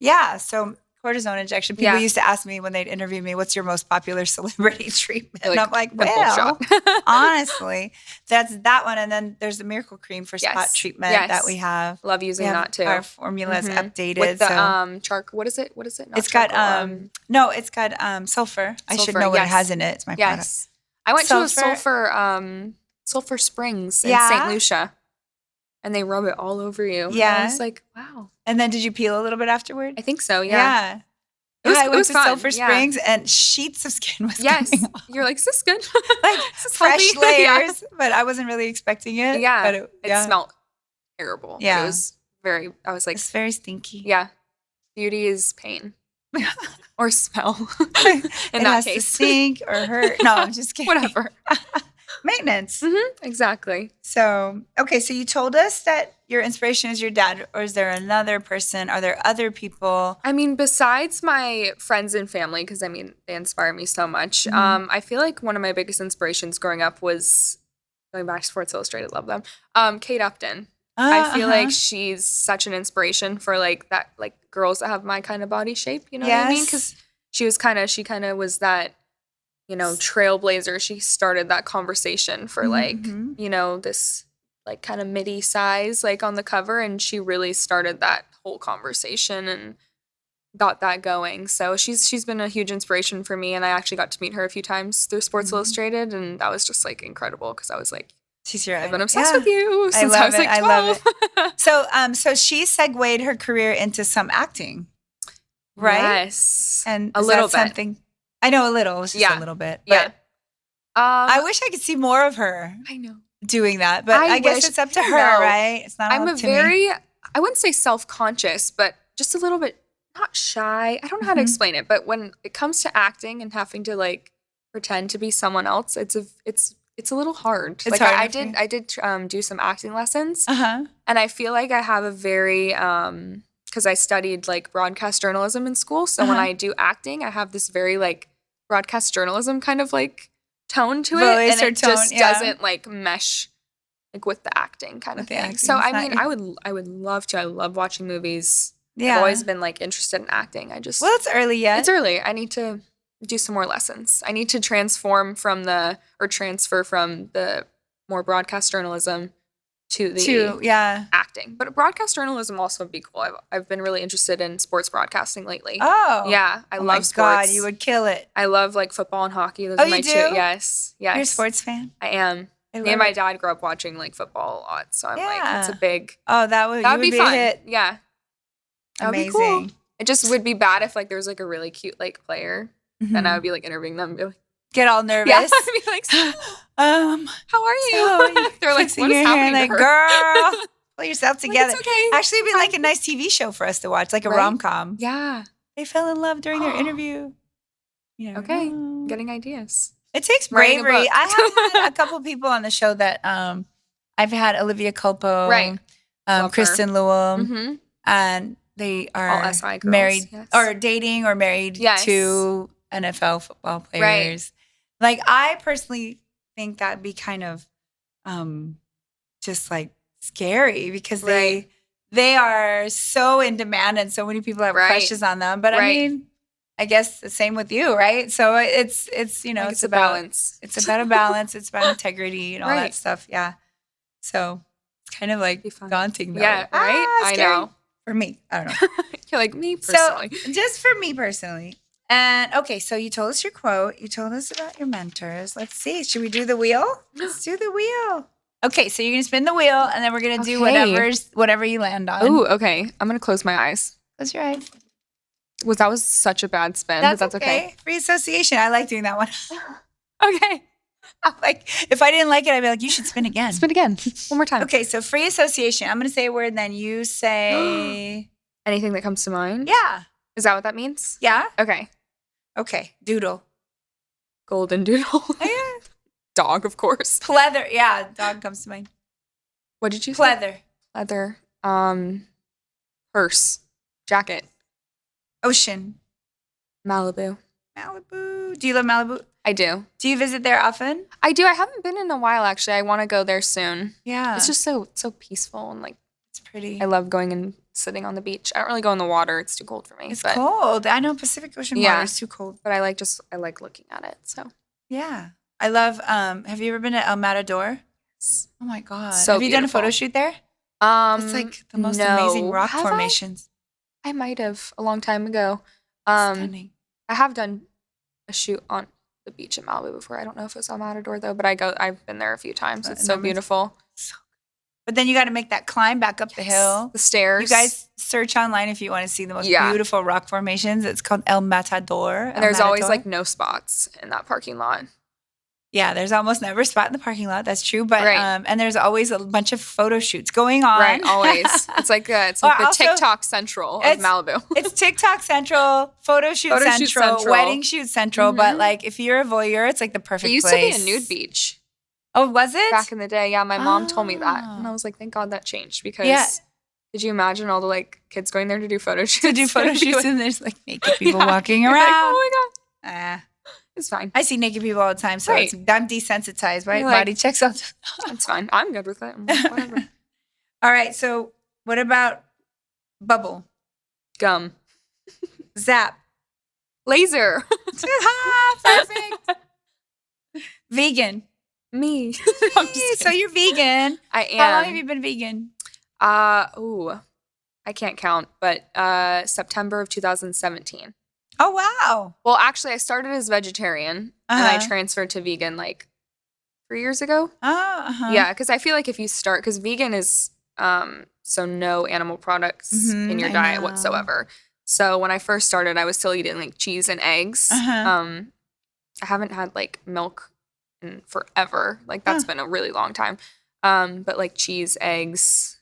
Yeah. So cortisone injection. People used to ask me when they'd interview me, what's your most popular celebrity treatment? And I'm like, well, honestly, that's that one. And then there's the Miracle Cream for spot treatment that we have. Love using that too. Our formula is updated. With the charcoal, what is it? Not it's charcoal, got, it's got sulfur. I should know what it has in it. It's my product. I went to a sulfur springs in St. Lucia. And they rub it all over you. Yeah. I was like, wow. And then did you peel a little bit afterward? I think so, yeah. I went to Sulphur Springs and sheets of skin was coming off. You're like, is this good? Like fresh layers, but I wasn't really expecting it. Yeah. But it smelled terrible. Yeah. It was I was like. It's very stinky. Yeah. Beauty is pain. Or smell. In that case. To stink or hurt. No, I'm just kidding. Whatever. Maintenance. Exactly. So, okay. So you told us that your inspiration is your dad, or is there another person? Are there other people? I mean, besides my friends and family, because I mean, they inspire me so much. I feel like one of my biggest inspirations growing up was going back to Sports Illustrated. Love them. Kate Upton. I feel like she's such an inspiration for like that, like girls that have my kind of body shape. You know what I mean? Because she kind of was that, you know, trailblazer. She started that conversation for like, you know, this like kind of midi size, like on the cover. And she really started that whole conversation and got that going. So she's been a huge inspiration for me. And I actually got to meet her a few times through Sports Illustrated. And that was just like incredible because I was like, I've been obsessed with you since I was like 12. I love it. So she segued her career into some acting, right? Yes. And a little bit. Something I know a little. It was just a little bit. But I wish I could see more of her. I know. Doing that. But I guess it's up to her, right? It's not up to me. I wouldn't say self-conscious, but just a little bit, not shy. I don't know how to explain it. But when it comes to acting and having to like pretend to be someone else, it's a little hard. It's like hard I did do some acting lessons. And I feel like I have a very because I studied like broadcast journalism in school. So when I do acting, I have this very like broadcast journalism kind of like tone to it. And it just doesn't like mesh like with the acting kind of thing. So I mean, I would love to. I love watching movies. Yeah. I've always been like interested in acting. Well, it's early yet. It's early. I need to do some more lessons. I need to transfer from the more broadcast journalism to the acting. But broadcast journalism also would be cool. I've been really interested in sports broadcasting lately. Oh. Yeah. I love sports. God, you would kill it. I love like football and hockey. Those are my two. Yes. You're a sports fan? I am. Me and my dad grew up watching like football a lot. So I'm like, it's a big. Oh, that would be fun. A hit. Yeah. That would be cool. It just would be bad if like there was like a really cute like player. And I would be like interviewing them and be like, get all nervous. Yeah, I'd be like, how are you? They're like, what is happening like, to her? Girl, pull yourself together. Like, it's okay. Actually, it'd be like a nice TV show for us to watch, like a rom-com. Yeah. They fell in love during their interview. Okay. Getting ideas. It takes bravery. I have had a couple people on the show that I've had Olivia Culpo, Kristen Lewell, and they are married or dating or married to NFL football players. Like, I personally think that'd be kind of just like scary because they are so in demand and so many people have crushes on them. But I mean, I guess the same with you, right? So it's it's a balance. It's about a balance. It's about integrity and all that stuff. Yeah. So it's kind of like daunting though. Yeah, right? I know. For me. I don't know. You're like me personally. So just for me personally. And okay, so you told us your quote. You told us about your mentors. Let's see. Should we do the wheel? Let's do the wheel. Okay, so you're going to spin the wheel, and then we're going to do whatever you land on. Ooh, okay. I'm going to close my eyes. Close your eyes. That was such a bad spin, but that's okay. Free association. I like doing that one. Okay. Like, if I didn't like it, I'd be like, you should spin again. Spin again. One more time. Okay, so free association. I'm going to say a word, and then you say... Anything that comes to mind? Yeah. Is that what that means? Yeah. Okay. Doodle. Golden doodle. Yeah. Dog, of course. Pleather. Yeah, dog comes to mind. What did you say? Pleather. Purse. Jacket. Ocean. Malibu. Do you love Malibu? I do. Do you visit there often? I do. I haven't been in a while, actually. I want to go there soon. Yeah. It's just so peaceful and like it's pretty. I love going and sitting on the beach. I don't really go in the water. It's too cold for me. It's cold. I know Pacific Ocean water is too cold. But I like looking at it. So yeah. I love, have you ever been to El Matador? yes. Oh my God. So have you done a photo shoot there? It's like the most amazing rock formations. I might have a long time ago. Stunning. I have done a shoot on the beach in Malibu before. I don't know if it was El Matador though, but I've been there a few times. It's so beautiful. But then you got to make that climb back up the hill. The stairs. You guys search online if you want to see the most beautiful rock formations. It's called El Matador. And there's always like no spots in that parking lot. Yeah, there's almost never a spot in the parking lot. That's true. But and there's always a bunch of photo shoots going on. Right, always. It's like the TikTok central of Malibu. It's TikTok central, photo shoot central, wedding shoot central. But like if you're a voyeur, it's like the perfect place. It used to be a nude beach. Oh, was it? Back in the day, yeah. My mom told me that. And I was like, thank God that changed because did you imagine all the like kids going there to do photo shoots? To do photo shoots and there's like naked people walking around. Like, oh my God. It's fine. I see naked people all the time, so I'm desensitized, right? Like, body checks all the time. It's fine. I'm good with it. Whatever. All right, so what about bubble? Gum. Zap. Laser. Perfect. Vegan. Me. So you're vegan. I am. How long have you been vegan? I can't count, but September of 2017. Oh, wow. Well, actually, I started as vegetarian and I transferred to vegan like 3 years ago. Oh, yeah, because I feel like if you start, because vegan is so no animal products in your diet whatsoever. So when I first started, I was still eating like cheese and eggs. I haven't had like milk in forever. Like that's been a really long time. But like cheese, eggs,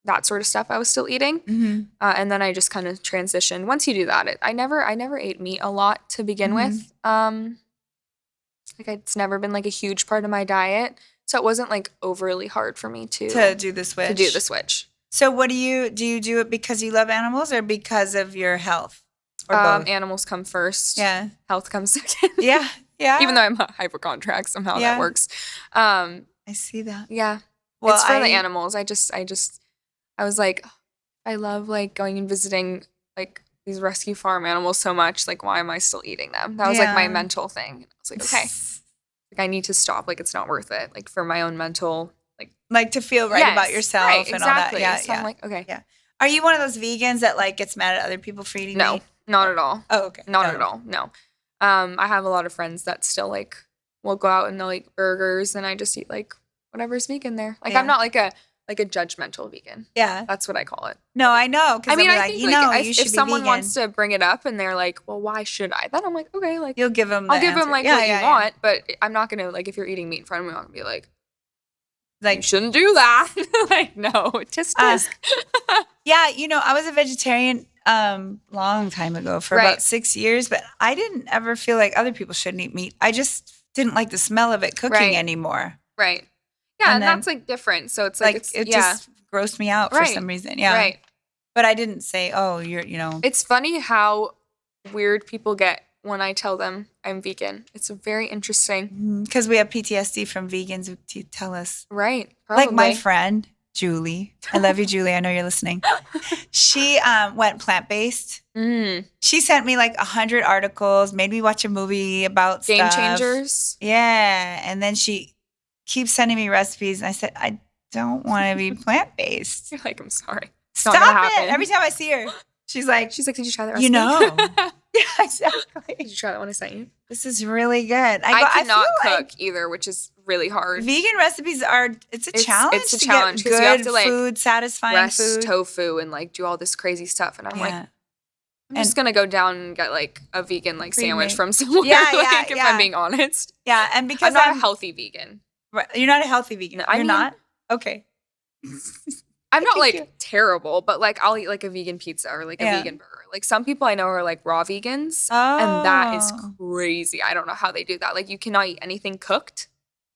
that sort of stuff I was still eating. And then I just kind of transitioned. Once you do that, I never ate meat a lot to begin with. Like it's never been like a huge part of my diet. So it wasn't like overly hard for me to do the switch. So what do you do it because you love animals or because of your health? Or both? Animals come first. Yeah. Health comes second. Yeah. Even though I'm a hypochondriac, somehow that works. I see that. Yeah. Well, it's for the animals. I was like, I love like going and visiting like these rescue farm animals so much. Like, why am I still eating them? That was like my mental thing. I was like, okay, like I need to stop. Like, it's not worth it. Like for my own mental, like to feel right about yourself and all that. Yeah, so I'm like, okay. Yeah. Are you one of those vegans that like gets mad at other people for eating meat? No, not at all. Oh, okay. Not at all. No. I have a lot of friends that still like will go out and they'll eat burgers and I just eat like whatever's vegan there. Like I'm not like a judgmental vegan. Yeah. That's what I call it. No, I know. I mean, I think you should if someone wants to bring it up and they're like, well, why should I? Then I'm like, okay, like you'll give them I'll give them like what you want, but I'm not going to like, if you're eating meat in front of me, I'm not going to be like, you shouldn't do that. Like, no, tisk. Yeah. I was a vegetarian long time ago for about 6 years, but I didn't ever feel like other people shouldn't eat meat. I just didn't like the smell of it cooking anymore. Right. Yeah, and that's like different. So it's like it just grossed me out for some reason. Yeah. Right. But I didn't say, oh, you're. It's funny how weird people get when I tell them I'm vegan. It's very interesting. Because we have PTSD from vegans who tell us. Right. Probably. Like my friend, Julie. I love you, Julie. I know you're listening. She went plant-based. She sent me like 100 articles, made me watch a movie about Game Changers. Yeah. And then she keeps sending me recipes. And I said, I don't want to be plant-based. You're like, I'm sorry. Stop it. Every time I see her, she's like, did you try that recipe? Yeah, exactly. Did you try that one I sent you? This is really good. I cannot cook either, which is really hard. Vegan recipes it's a challenge. It's a challenge because you have to like food, satisfying food, tofu, and like do all this crazy stuff. And I'm like, I'm just gonna go down and get like a vegan like sandwich from somewhere. If I'm being honest. Yeah, and because I'm not a healthy vegan. Right, you're not a healthy vegan. You're not? Okay. I'm not like terrible, but like I'll eat like a vegan pizza or like a vegan burger. Like some people I know are like raw vegans, and that is crazy. I don't know how they do that. Like you cannot eat anything cooked.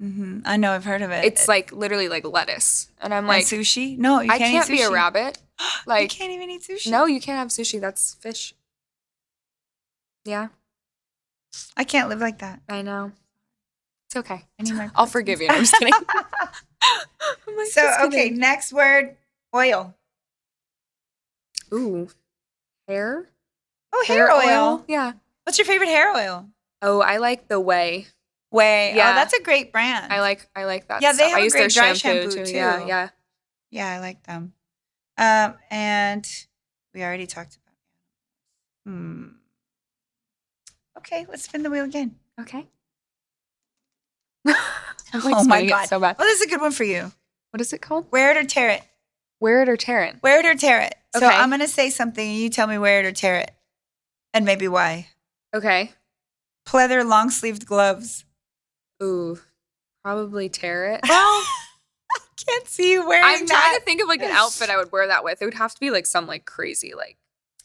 I know, I've heard of it. It's like literally like lettuce, and I'm like sushi. No, you can't eat sushi. I can't be a rabbit. Like you can't even eat sushi. No, you can't have sushi. That's fish. Yeah, I can't live like that. I know. It's okay. I'll forgive you. No, I'm just kidding. Like, so okay, next word, oil. Ooh, hair? Oh, hair oil. Yeah. What's your favorite hair oil? Oh, I like the Way. Yeah. Oh, that's a great brand. I like that Yeah, they stuff. have I a use great their dry shampoo too. Yeah. Yeah, I like them. And we already talked about. Okay, let's spin the wheel again. Okay. Oh my God. So bad. Oh, this is a good one for you. What is it called? Wear it or tear it. Wear it or tear it. Wear it or tear it. Okay. So I'm going to say something and you tell me wear it or tear it. And maybe why. Okay. Pleather long-sleeved gloves. Ooh, probably tear it. Well, I can't see you wearing I'm trying to think of like an outfit I would wear that with. It would have to be like some like crazy like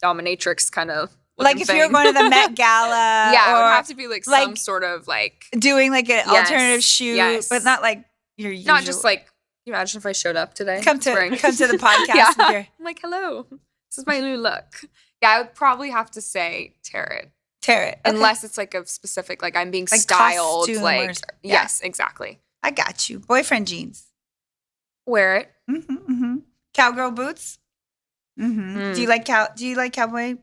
dominatrix kind of like if thing. you were going to the Met Gala. Yeah, or it would have to be like some sort of like doing like an alternative shoot, but not like your usual. Not just like, can you imagine if I showed up today? Come to the podcast. Yeah. I'm like, hello, this is my new look. Yeah, I would probably have to say tear it. Tear it. Okay. Unless it's like a specific, like I'm being like styled. Like, yes, exactly. I got you. Boyfriend jeans. Wear it. Cowgirl boots. Do you like cowboy?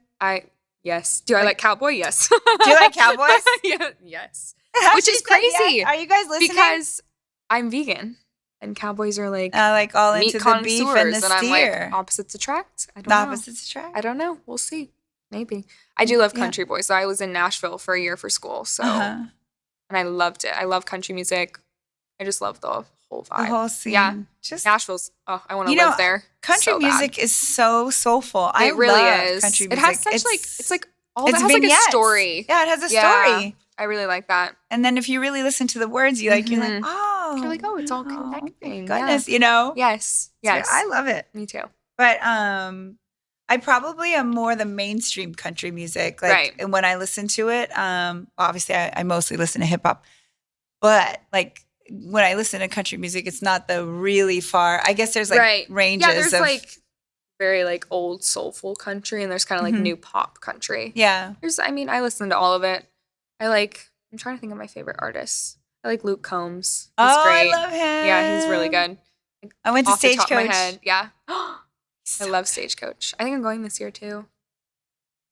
Yes. Do I like cowboy? Yes. Do you like cowboys? Yeah. Yes. Which is crazy. Yes. Are you guys listening? Because I'm vegan. And cowboys are like all into the beef and the steer. I'm like, opposites attract? I don't know. Opposites attract? I don't know. We'll see. Maybe. I do love country boys. So I was in Nashville for a year for school. So, and I loved it. I love country music. I just love the whole vibe. The whole scene. Yeah. Nashville's, I want to live there. Country music is so soulful. It really is. Country music. It has such it has like a story. Yeah, it has a story. I really like that. And then if you really listen to the words, you're like, oh. You're like, oh, it's all connecting. Goodness, Yes. Yes. I love it. Me too. But I probably am more the mainstream country music. Like, and when I listen to it, obviously I mostly listen to hip hop. But like when I listen to country music, it's not the really far. I guess there's like ranges. Yeah, there's like very like old soulful country, and there's kind of like new pop country. Yeah. I listen to all of it. I'm trying to think of my favorite artists. I like Luke Combs. He's I great. love him. Yeah, he's really good. I went to Stagecoach. Yeah. I love Stagecoach. I think I'm going this year too.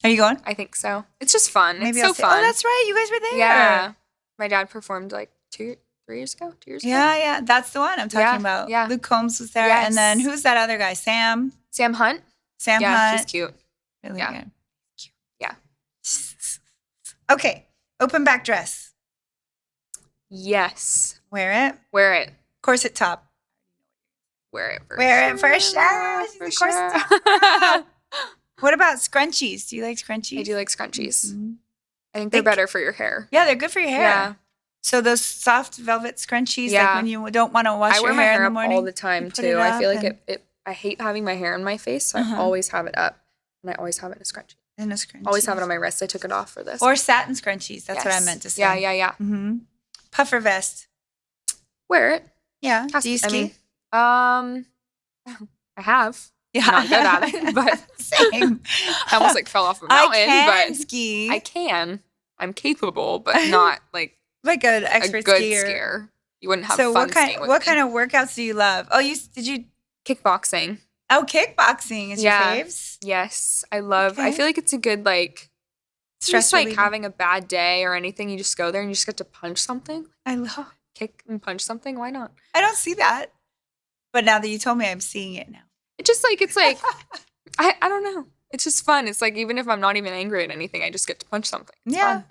Are you going? I think so. It's just fun. Maybe it's so fun. Oh, that's right. You guys were there. Yeah. My dad performed like 2 years ago. Yeah. That's the one I'm talking about. Yeah. Luke Combs was there. Yes. And then who's that other guy? Sam Hunt. Hunt. He's cute. Really good. Cute. Yeah. Okay. Open back dress. Yes. Wear it. Corset top. Wear it for sure. For sure. What about scrunchies? Do you like scrunchies? I do like scrunchies. I think they're better for your hair. Yeah, they're good for your hair. Yeah. So those soft velvet scrunchies, like when you don't want to wash your hair in the morning. I wear my hair up all the time too. I feel like I hate having my hair in my face, so I always have it up, and I always have it in a scrunchie. Always have it on my wrist. I took it off for this. Or satin scrunchies. That's what I meant to say. Yeah. Puffer vest. Wear it. Yeah. Do you ski? I have. Yeah. I'm not good at it, but same. I almost like fell off a mountain. I can ski. I can. I'm capable, but not like an expert a good skier. You wouldn't have fun skiing with me. What kind of workouts do you love? Oh, did you kickboxing? Oh, kickboxing is your faves? Yes, I love. I feel like it's a good like stress. Just like having a bad day or anything, you just go there and you just get to punch something. I love kick and punch something. Why not? I don't see that, but now that you told me, I'm seeing it now. It's just like I don't know. It's just fun. It's like even if I'm not even angry at anything, I just get to punch something. It's fun.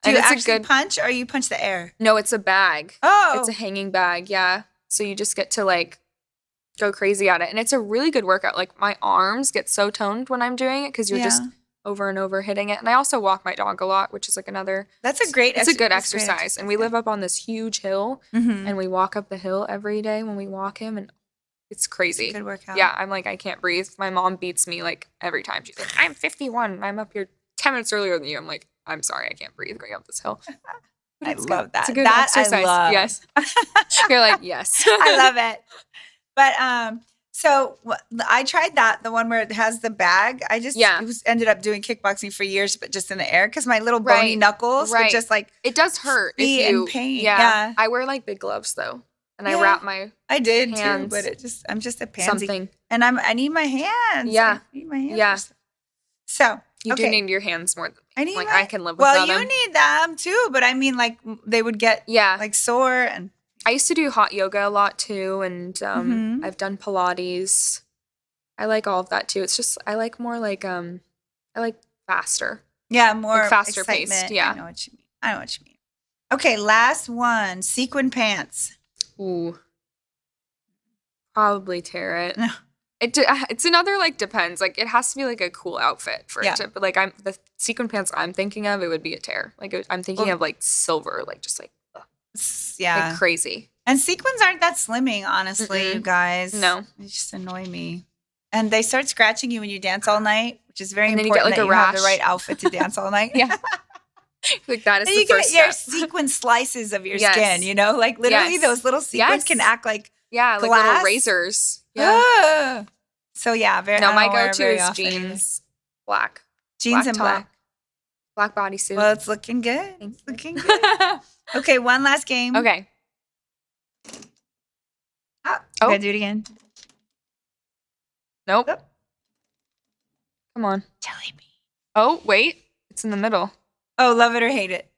Do you actually punch or you punch the air? No, it's a bag. Oh. It's a hanging bag, yeah. So you just get to like go crazy at it. And it's a really good workout. Like my arms get so toned when I'm doing it because you're just over and over hitting it. And I also walk my dog a lot, which is like another. That's a great It's a good exercise. And we live up on this huge hill and we walk up the hill every day when we walk him. And it's crazy. It's a good workout. Yeah, I'm like, I can't breathe. My mom beats me like every time. She's like, I'm 51. I'm up here 10 minutes earlier than you. I'm like, I'm sorry, I can't breathe going up this hill. I love that. It's a good exercise. I love. Yes. You're like, yes. I love it. But so I tried that, the one where it has the bag. I just ended up doing kickboxing for years, but just in the air because my little bony knuckles would just like it does hurt. Be in pain. Yeah. I wear like big gloves though. and I wrap my I did hands, too, but I'm just a pansy. Something. And I need my hands. Yeah. I need my hands. Yeah. So you do need your hands more than me. I can live without them. Well, you need them too, but I mean, like, they would get like sore. And I used to do hot yoga a lot too, and I've done Pilates. I like all of that too. It's just I like more like I like faster. Yeah, more like faster excitement. paced. Yeah, I know what you mean. Okay, last one. Sequin pants. Ooh, probably tear it. It's another like depends. Like it has to be like a cool outfit for it to. But like the sequin pants I'm thinking of, it would be a tear. Like I'm thinking of like silver, like just like like crazy. And sequins aren't that slimming, honestly, you guys. No, they just annoy me. And they start scratching you when you dance all night, which is very important. You get, like, that a you rash. have the right outfit to dance all night. Yeah. Like that is and the you first get your step. sequin slices of your skin, you know? Like literally those little sequins can act like glass. Like little razors. Yeah. So yeah, my go-to is jeans. Black. Jeans black and top. Black bodysuit. Well, it's looking good. It's looking good. Okay, one last game. Okay. Gotta do it again. Nope. Come on. Jelly bean. Oh, wait. It's in the middle. Oh, love it or hate it.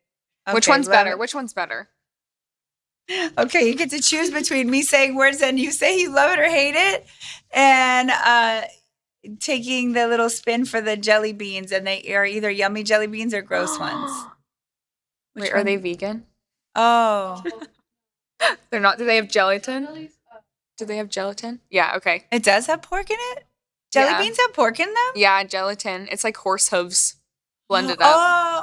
Okay, Which one's better? Which one's better? Okay, you get to choose between me saying words and you say you love it or hate it, and taking the little spin for the jelly beans, and they are either yummy jelly beans or gross ones. Wait, are they vegan? Oh. They're not. Do they have gelatin? Do they have gelatin? Yeah, okay. It does have pork in it? Jelly beans have pork in them? Yeah, gelatin. It's like horse hooves blended up.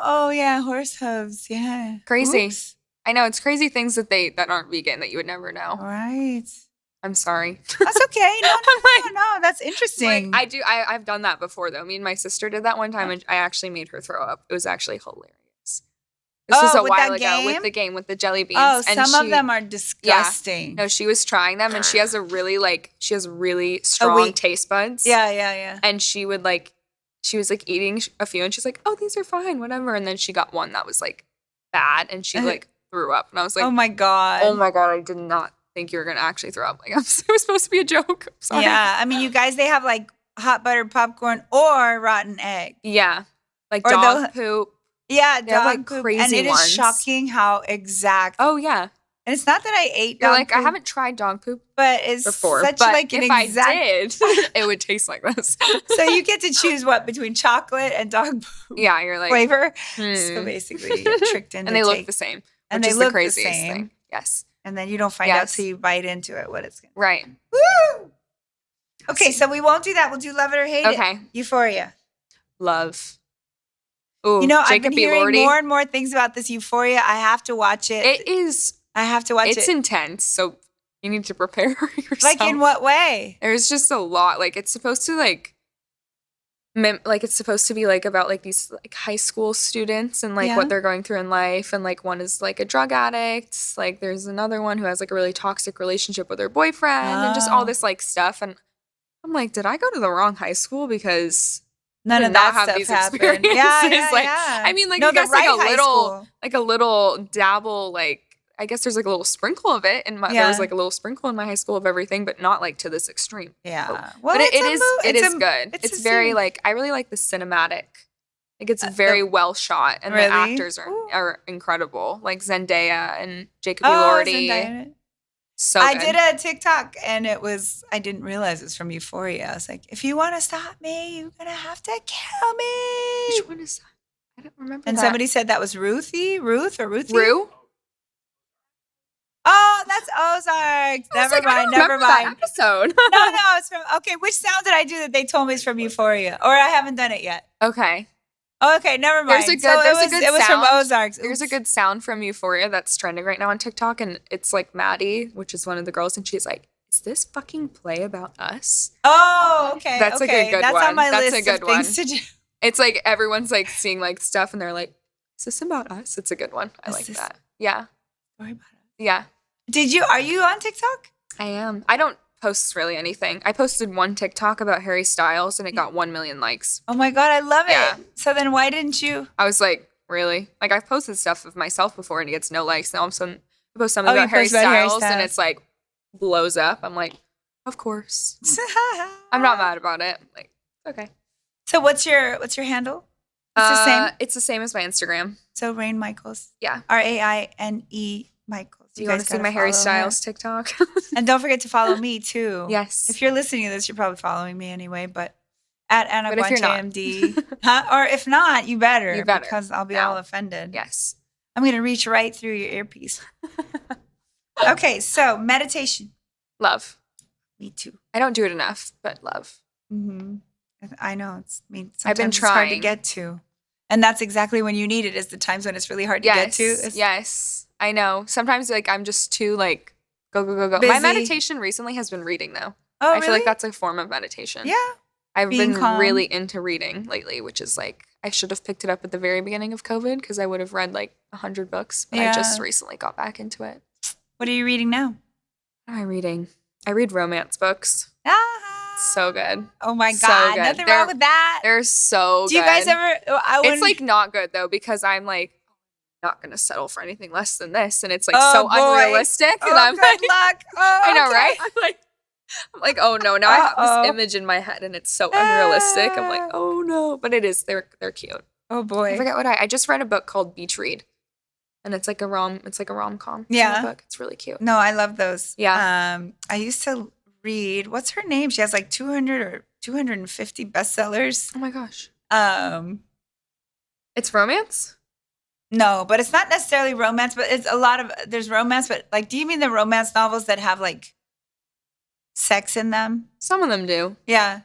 Oh, yeah, horse hooves. Yeah. Crazy. Oops. I know, it's crazy things that aren't vegan that you would never know. Right. I'm sorry. That's okay. No, that's interesting. Like, I've done that before though. Me and my sister did that one time and I actually made her throw up. It was actually hilarious. This was a while ago with the jelly beans. Oh, and some of them are disgusting. Yeah. No, she was trying them and she has really strong taste buds. Yeah. And she was eating a few and she's like, oh, these are fine, whatever. And then she got one that was like bad and she like threw up. And I was like, oh my God, I did not think you were going to actually throw up. Like, it was supposed to be a joke. I'm sorry. Yeah. I mean, you guys, they have like hot buttered popcorn or rotten egg. Yeah. Like dog poop. Yeah, they have like poop. crazy ones. And it is shocking how exact. Oh, yeah. And it's not that I ate dog poop. I haven't tried dog poop but it's before. Such but like an if exact. I did, it would taste like this. So you get to choose between chocolate and dog poop. Yeah, you're like flavor. So basically, you're tricked into. And they look the same. And which they is look the craziest the same. thing. Yes. And then you don't find out till you bite into it what it's going to be. Right. Woo! Okay, so we won't do that. We'll do love it or hate it. Okay. Euphoria. Love. Ooh, I've been hearing more and more things about this Euphoria. I have to watch it. It is. I have to watch it. It's intense, so you need to prepare yourself. Like in what way? There's just a lot. Like it's supposed to it's supposed to be like about like these like high school students and like what they're going through in life, and like one is like a drug addict. Like there's another one who has like a really toxic relationship with her boyfriend and just all this like stuff. And I'm like, did I go to the wrong high school because none of that stuff happened? Yeah. I mean, like, no, I guess right like a little dabble, like, I guess there's like a little sprinkle of it. And there was like a little sprinkle in my high school of everything, but not like to this extreme. Yeah. Well, but it is good. It's very like, I really like the cinematic. Like it's very well shot and the actors are incredible. Like Zendaya and Jacob Elordi. So good. I did a TikTok and I didn't realize it was from Euphoria. I was like, if you want to stop me, you're going to have to kill me. Which one is that? I don't remember and somebody said that was Ruth or Ruthie? Rue? Oh, that's Ozarks. Never mind. That episode. No, it's from, okay, which sound did I do that they told me it's from Euphoria? Or I haven't done it yet. Okay. Oh, okay, never mind. It was from Ozarks. There's a good sound from Euphoria that's trending right now on TikTok, and it's like Maddie, which is one of the girls, and she's like, "Is this fucking play about us?" Oh, okay. That's like a good one. That's on my list a good of things to do. It's like everyone's like seeing like stuff, and they're like, "Is this about us?" It's a good one. I like that. Yeah. Story about us. Yeah. Are you on TikTok? I am. I don't post really anything. I posted one TikTok about Harry Styles and it got 1 million likes. Oh my God, I love it. So then why didn't you? I was like, really? Like I've posted stuff of myself before and it gets no likes. Now all of a sudden I post something about Harry Styles and it's like blows up, I'm like, of course. I'm not mad about it. I'm like, okay. So what's your handle? It's the same? It's the same as my Instagram. So Raine Michaels. Yeah. Raine Michaels. You want to see my Harry Styles TikTok? And don't forget to follow me too. Yes. If you're listening to this, you're probably following me anyway, but at Anna But if you're Guanche not. MD. Or if not, you better. You better. Because I'll be all offended. Yes. I'm going to reach right through your earpiece. Okay, so meditation. Love. Me too. I don't do it enough, but love. Mm-hmm. I know. Sometimes I've been it's hard to trying. get to. And that's exactly when you need it, is the times when it's really hard to get to. Yes. I know. Sometimes like I'm just too like go. Busy. My meditation recently has been reading though. Oh, I feel like that's a form of meditation. Yeah. I've Being been calm. really into reading lately, which is like I should have picked it up at the very beginning of COVID because I would have read like 100 books. But I just recently got back into it. What are you reading now? What am I reading? I read romance books. So good. Oh my So God. good. Nothing wrong with that. They're so good. Do you guys ever? It's like not good though because I'm like not gonna settle for anything less than this, and it's like Oh, so boy. unrealistic. And I'm good like, luck. Oh, I know, okay. right? I'm like, oh no, now I have this image in my head, and it's so unrealistic. I'm like, oh no, but it is. They're cute. Oh boy. I forget what I just read a book called Beach Read, and it's like a rom-com. Yeah. Book. It's really cute. No, I love those. Yeah. I used to read. What's her name? She has like 200 or 250 bestsellers. Oh my gosh. It's romance? No, but it's not necessarily romance, but it's a lot of, there's romance, but like, do you mean the romance novels that have like sex in them? Some of them do. Yeah.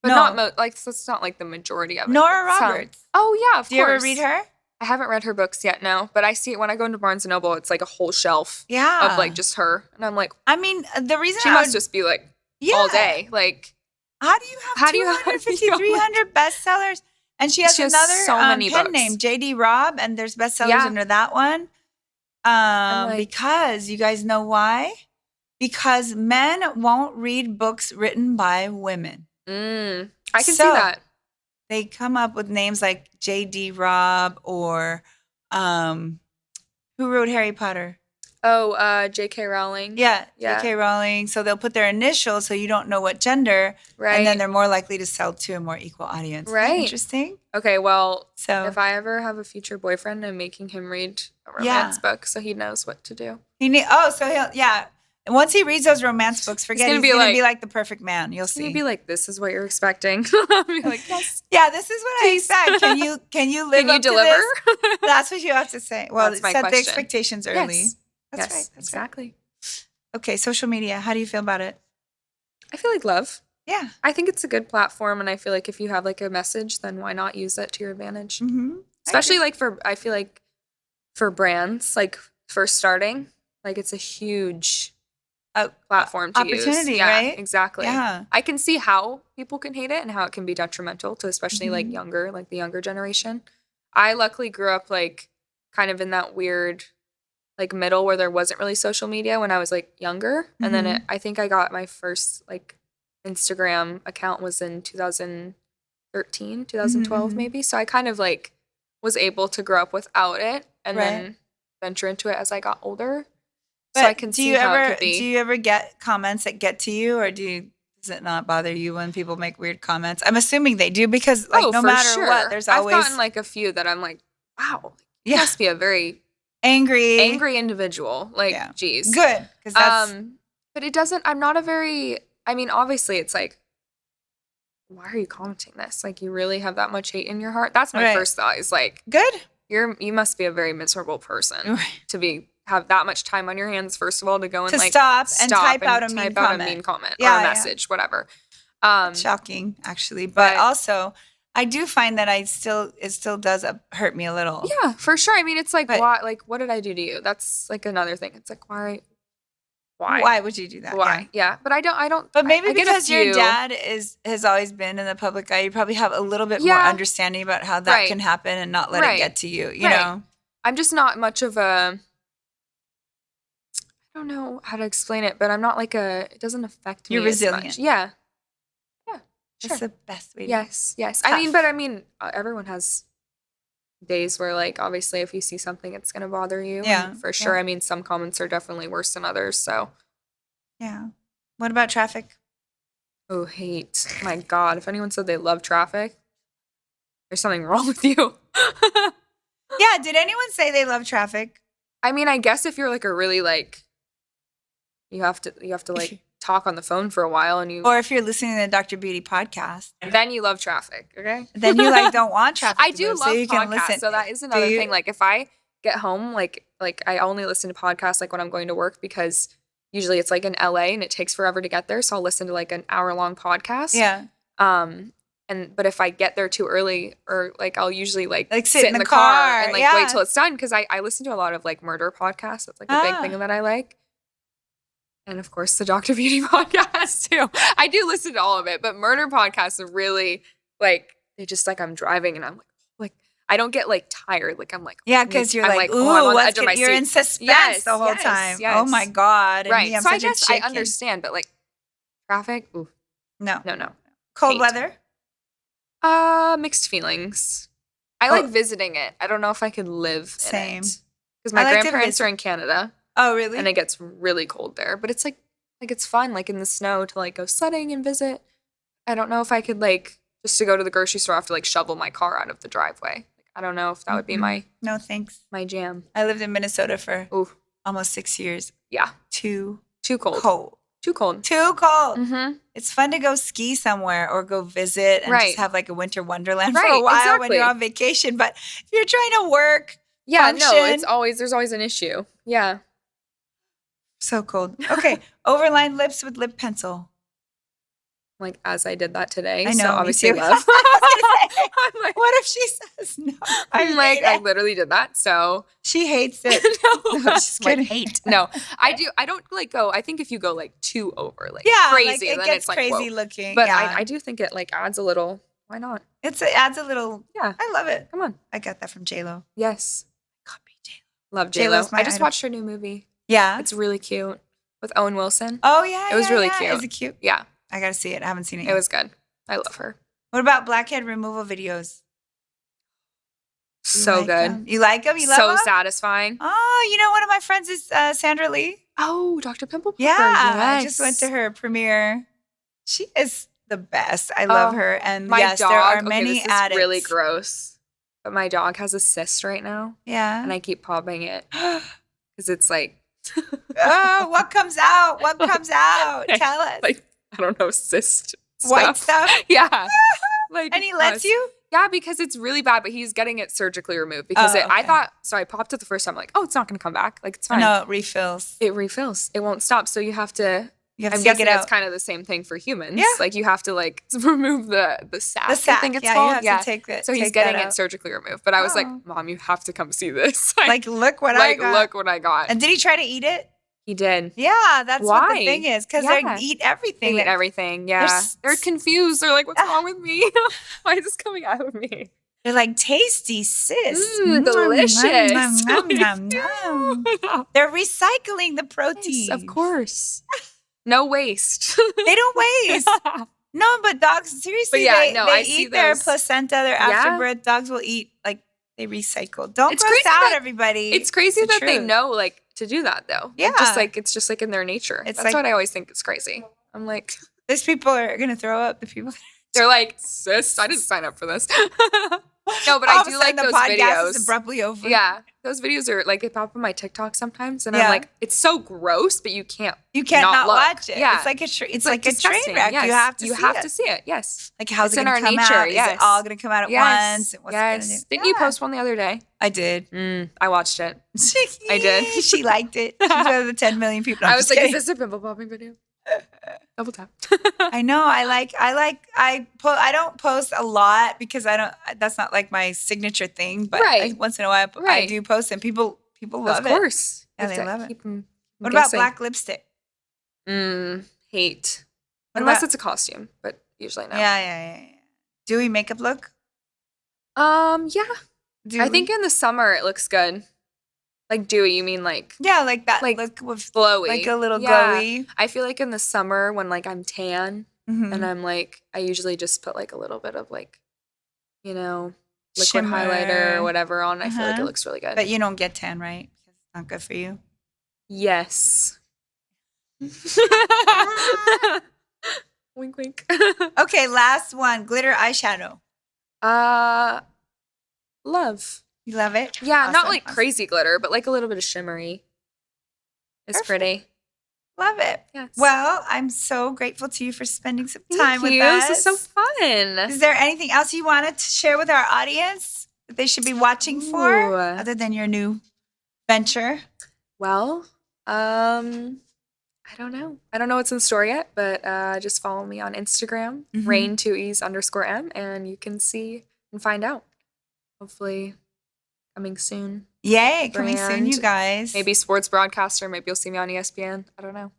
But not like it's not like the majority of it. Nora Roberts. Oh yeah, of course. Do you ever read her? I haven't read her books yet, no. But I see it when I go into Barnes & Noble, it's like a whole shelf of like just her. And I'm like, I mean, the reason she must just be like all day. Like, how do you have 250, 300 bestsellers? And she has another so many pen books. name, J.D. Robb, and there's bestsellers under that one. Because you guys know why? Because men won't read books written by women. I can see that. They come up with names like J.D. Robb or who wrote Harry Potter? Oh, J.K. Rowling. Yeah, J.K. Rowling. So they'll put their initials so you don't know what gender. Right. And then they're more likely to sell to a more equal audience. Right. Interesting. Okay, well, so if I ever have a future boyfriend, I'm making him read a romance book so he knows what to do. And once he reads those romance books, forget he's gonna be like the perfect man. You'll see. He'll be like, this is what you're expecting. I'll be like, yes. Yeah, this is what I expect. Can you live up deliver? To this? That's what you have to say. Well, That's my set question. the expectations early. Yes. That's right. That's exactly. Right. Okay, social media. How do you feel about it? I feel like love. Yeah. I think it's a good platform, and I feel like if you have like a message, then why not use it to your advantage? Mm-hmm. Especially I feel like for brands, like first starting, like it's a huge platform to opportunity, use. right? Exactly. Yeah. I can see how people can hate it and how it can be detrimental to especially like the younger generation. I luckily grew up like kind of in that weird like middle where there wasn't really social media when I was like younger. And then I think I got my first like Instagram account was in 2013, 2012 maybe. So I kind of like was able to grow up without it and then venture into it as I got older. But so I can see how it could be. Do you ever get comments that get to you, or does it not bother you when people make weird comments? I'm assuming they do because like no matter what, there's always I've gotten like a few that I'm like, wow, you must be a very angry individual. Like, geez. Good. Because that's but it doesn't I'm not a very I mean, obviously it's like, why are you commenting this? Like you really have that much hate in your heart? That's my first thought is like, good. You must be a very miserable person to have that much time on your hands, first of all, to go and like stop and type out a mean comment or a message, whatever. Shocking, actually. But also, I do find that it still does hurt me a little. Yeah, for sure. I mean, it's like, why? Like, what did I do to you? That's like another thing. It's like, why? Why would you do that? Why? Yeah. But I don't. But maybe because your dad has always been in the public eye, you probably have a little bit more understanding about how that can happen and not let it get to you. You know, I'm just not much of a. I don't know how to explain it, but I'm not like it doesn't affect me. You're resilient. As much. Yeah. Yeah. Sure. That's the best way to Yes. Tough. I mean, everyone has days where like, obviously if you see something, it's going to bother you. Yeah. For sure. I mean, some comments are definitely worse than others. So Yeah. What about traffic? Oh, hate. My God. If anyone said they love traffic, there's something wrong with you. Yeah. Did anyone say they love traffic? I mean, I guess if you're like a really like, you have to like talk on the phone for a while and or if you're listening to the Dr. Beauty podcast, then you love traffic. Okay. Then you like don't want traffic. I do love podcasts. So that is another thing. Like if I get home, like I only listen to podcasts like when I'm going to work because usually it's like in LA and it takes forever to get there. So I'll listen to like an hour-long podcast. Yeah. But if I get there too early or like I'll usually like sit in the car and like wait till it's done because I listen to a lot of like murder podcasts. That's like a big thing that I like. And of course the Dr. Beauty podcast too. I do listen to all of it, but murder podcasts are really like they just like I'm driving and I'm like I don't get like tired. Like I'm like because you're like ooh, I'm on the edge of my seat. You're in suspense the whole time. Yes. Oh my God! And right. So I guess I understand, but like traffic, ooh, no. Cold weather. Mixed feelings. I like visiting it. I don't know if I could live in it. Because my grandparents are in Canada. Oh, really? And it gets really cold there. But it's like it's fun, like in the snow to like go sledding and visit. I don't know if I could like just to go to the grocery store I have to like shovel my car out of the driveway. Like I don't know if that would be my no thanks. My jam. I lived in Minnesota for almost 6 years. Yeah. Too cold. Too cold. Mm-hmm. It's fun to go ski somewhere or go visit and just have like a winter wonderland for a while when you're on vacation. But if you're trying to work, there's always an issue. Yeah. So cold. Okay. Overlined lips with lip pencil. Like as I did that today. I know. So obviously love. I'm like, what if she says no? I literally did that. So she hates it. No, just kidding. Hate. No, I do. I don't like go. I think if you go like too over, like crazy, like, then gets it's like crazy whoa. looking. But I do think it like adds a little. Why not? It adds a little. Yeah, I love it. Come on, I got that from J-Lo. Yes, copy J-Lo. Love J-Lo. I just watched her new movie. Yeah, it's really cute with Owen Wilson. Oh yeah, it was really cute. Is it cute? Yeah. I gotta see it. I haven't seen it yet. It was good. I love her. What about blackhead removal videos? So good. Them? You like them? You love them? So satisfying. Oh, you know, one of my friends is Sandra Lee. Oh, Dr. Pimple Popper. Yeah, yes. I just went to her premiere. She is the best. I love her. And my yes, dog, there are many this addicts. Is really gross. But my dog has a cyst right now. Yeah. And I keep popping it because it's like. Oh, what comes out? What comes out? Tell us. Like, I don't know, cyst white stuff? Yeah. Like, and he lets you? Yeah, because it's really bad, but he's getting it surgically removed because I thought, so I popped it the first time, like, oh, it's not going to come back. Like, it's fine. No, it refills. It refills. It won't stop. So you have to. I'm guessing it's kind of the same thing for humans. Yeah. Like you have to like remove the sac. The sac. I think it's called. You have to take it. So he's getting it surgically removed. But I was like, Mom, you have to come see this. Like look what I got. Look what I got. And did he try to eat it? He did. Yeah, that's what the thing is. Because they eat everything. They eat everything, yeah. They're confused. They're like, what's wrong with me? Why is this coming out of me? They're like, tasty, sis. Delicious. They're recycling the protein. Yes, of course. No waste. They don't waste. No, but dogs, seriously, they eat their placenta, their afterbirth. Dogs will eat, like, they recycle. Don't gross out, everybody. It's crazy that they know, like, to do that, though. Yeah. It's just like in their nature. That's what I always think is crazy. I'm like. These people are going to throw up. The people. They're like, sis, I didn't sign up for this. No, but I do like those videos. Is abruptly over. Yeah, those videos are like they pop up on my TikTok sometimes, and I'm like, it's so gross, but you can't not watch it. Yeah, it's like a train wreck. Yes. You have to see it. Yes, like how's it going to come out? Yes. Is it all going to come out at once? And what's it gonna do? Didn't you post one the other day? I did. I watched it. I did. She liked it. She's one of the 10 million people. I was like, is this a pimple popping video? Double tap. I know. I don't post a lot because that's not like my signature thing, but once in a while I do post and people love it. Of course. Yeah, they love it. What about black lipstick? Hate. Unless it's a costume, but usually no. Yeah. Dewy makeup look? Yeah. I think in the summer it looks good. Like dewy, you mean like... Yeah, like that like look with... Glowy. Like a little glowy. I feel like in the summer when like I'm tan and I'm like... I usually just put like a little bit of like, you know, liquid shimmer. Highlighter or whatever on. I feel like it looks really good. But you don't get tan, right? Because it's not good for you? Yes. Wink, wink. Okay, last one. Glitter eyeshadow. Love. You love it? Yeah, Awesome, not like crazy glitter, but like a little bit of shimmery. It's pretty. Love it. Yes. Well, I'm so grateful to you for spending some time with us. us. This is so fun. Is there anything else you wanted to share with our audience that they should be watching for other than your new venture? Well, I don't know. I don't know what's in store yet, but just follow me on Instagram, Raine__m, and you can see and find out. Hopefully coming soon. Yay, coming soon, you guys. Maybe sports broadcaster. Maybe you'll see me on ESPN. I don't know.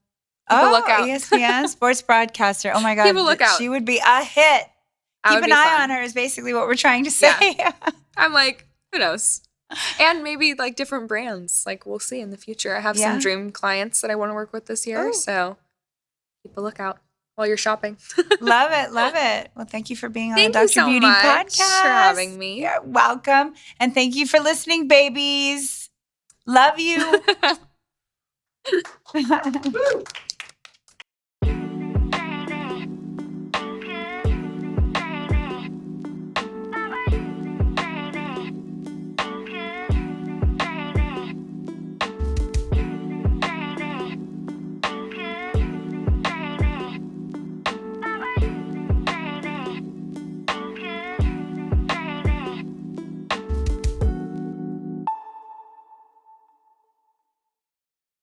Keep a lookout. ESPN, sports broadcaster. Oh my God. Keep a lookout. She would be a hit. Keep an eye on her is basically what we're trying to say. Yeah. I'm like, who knows? And maybe like different brands. Like we'll see in the future. I have some dream clients that I want to work with this year. Ooh. So keep a lookout while you're shopping. Love it. Love it. Well, thank you for being on the Dr. Beauty podcast. Thank you so much for having me. You're welcome. And thank you for listening, babies. Love you.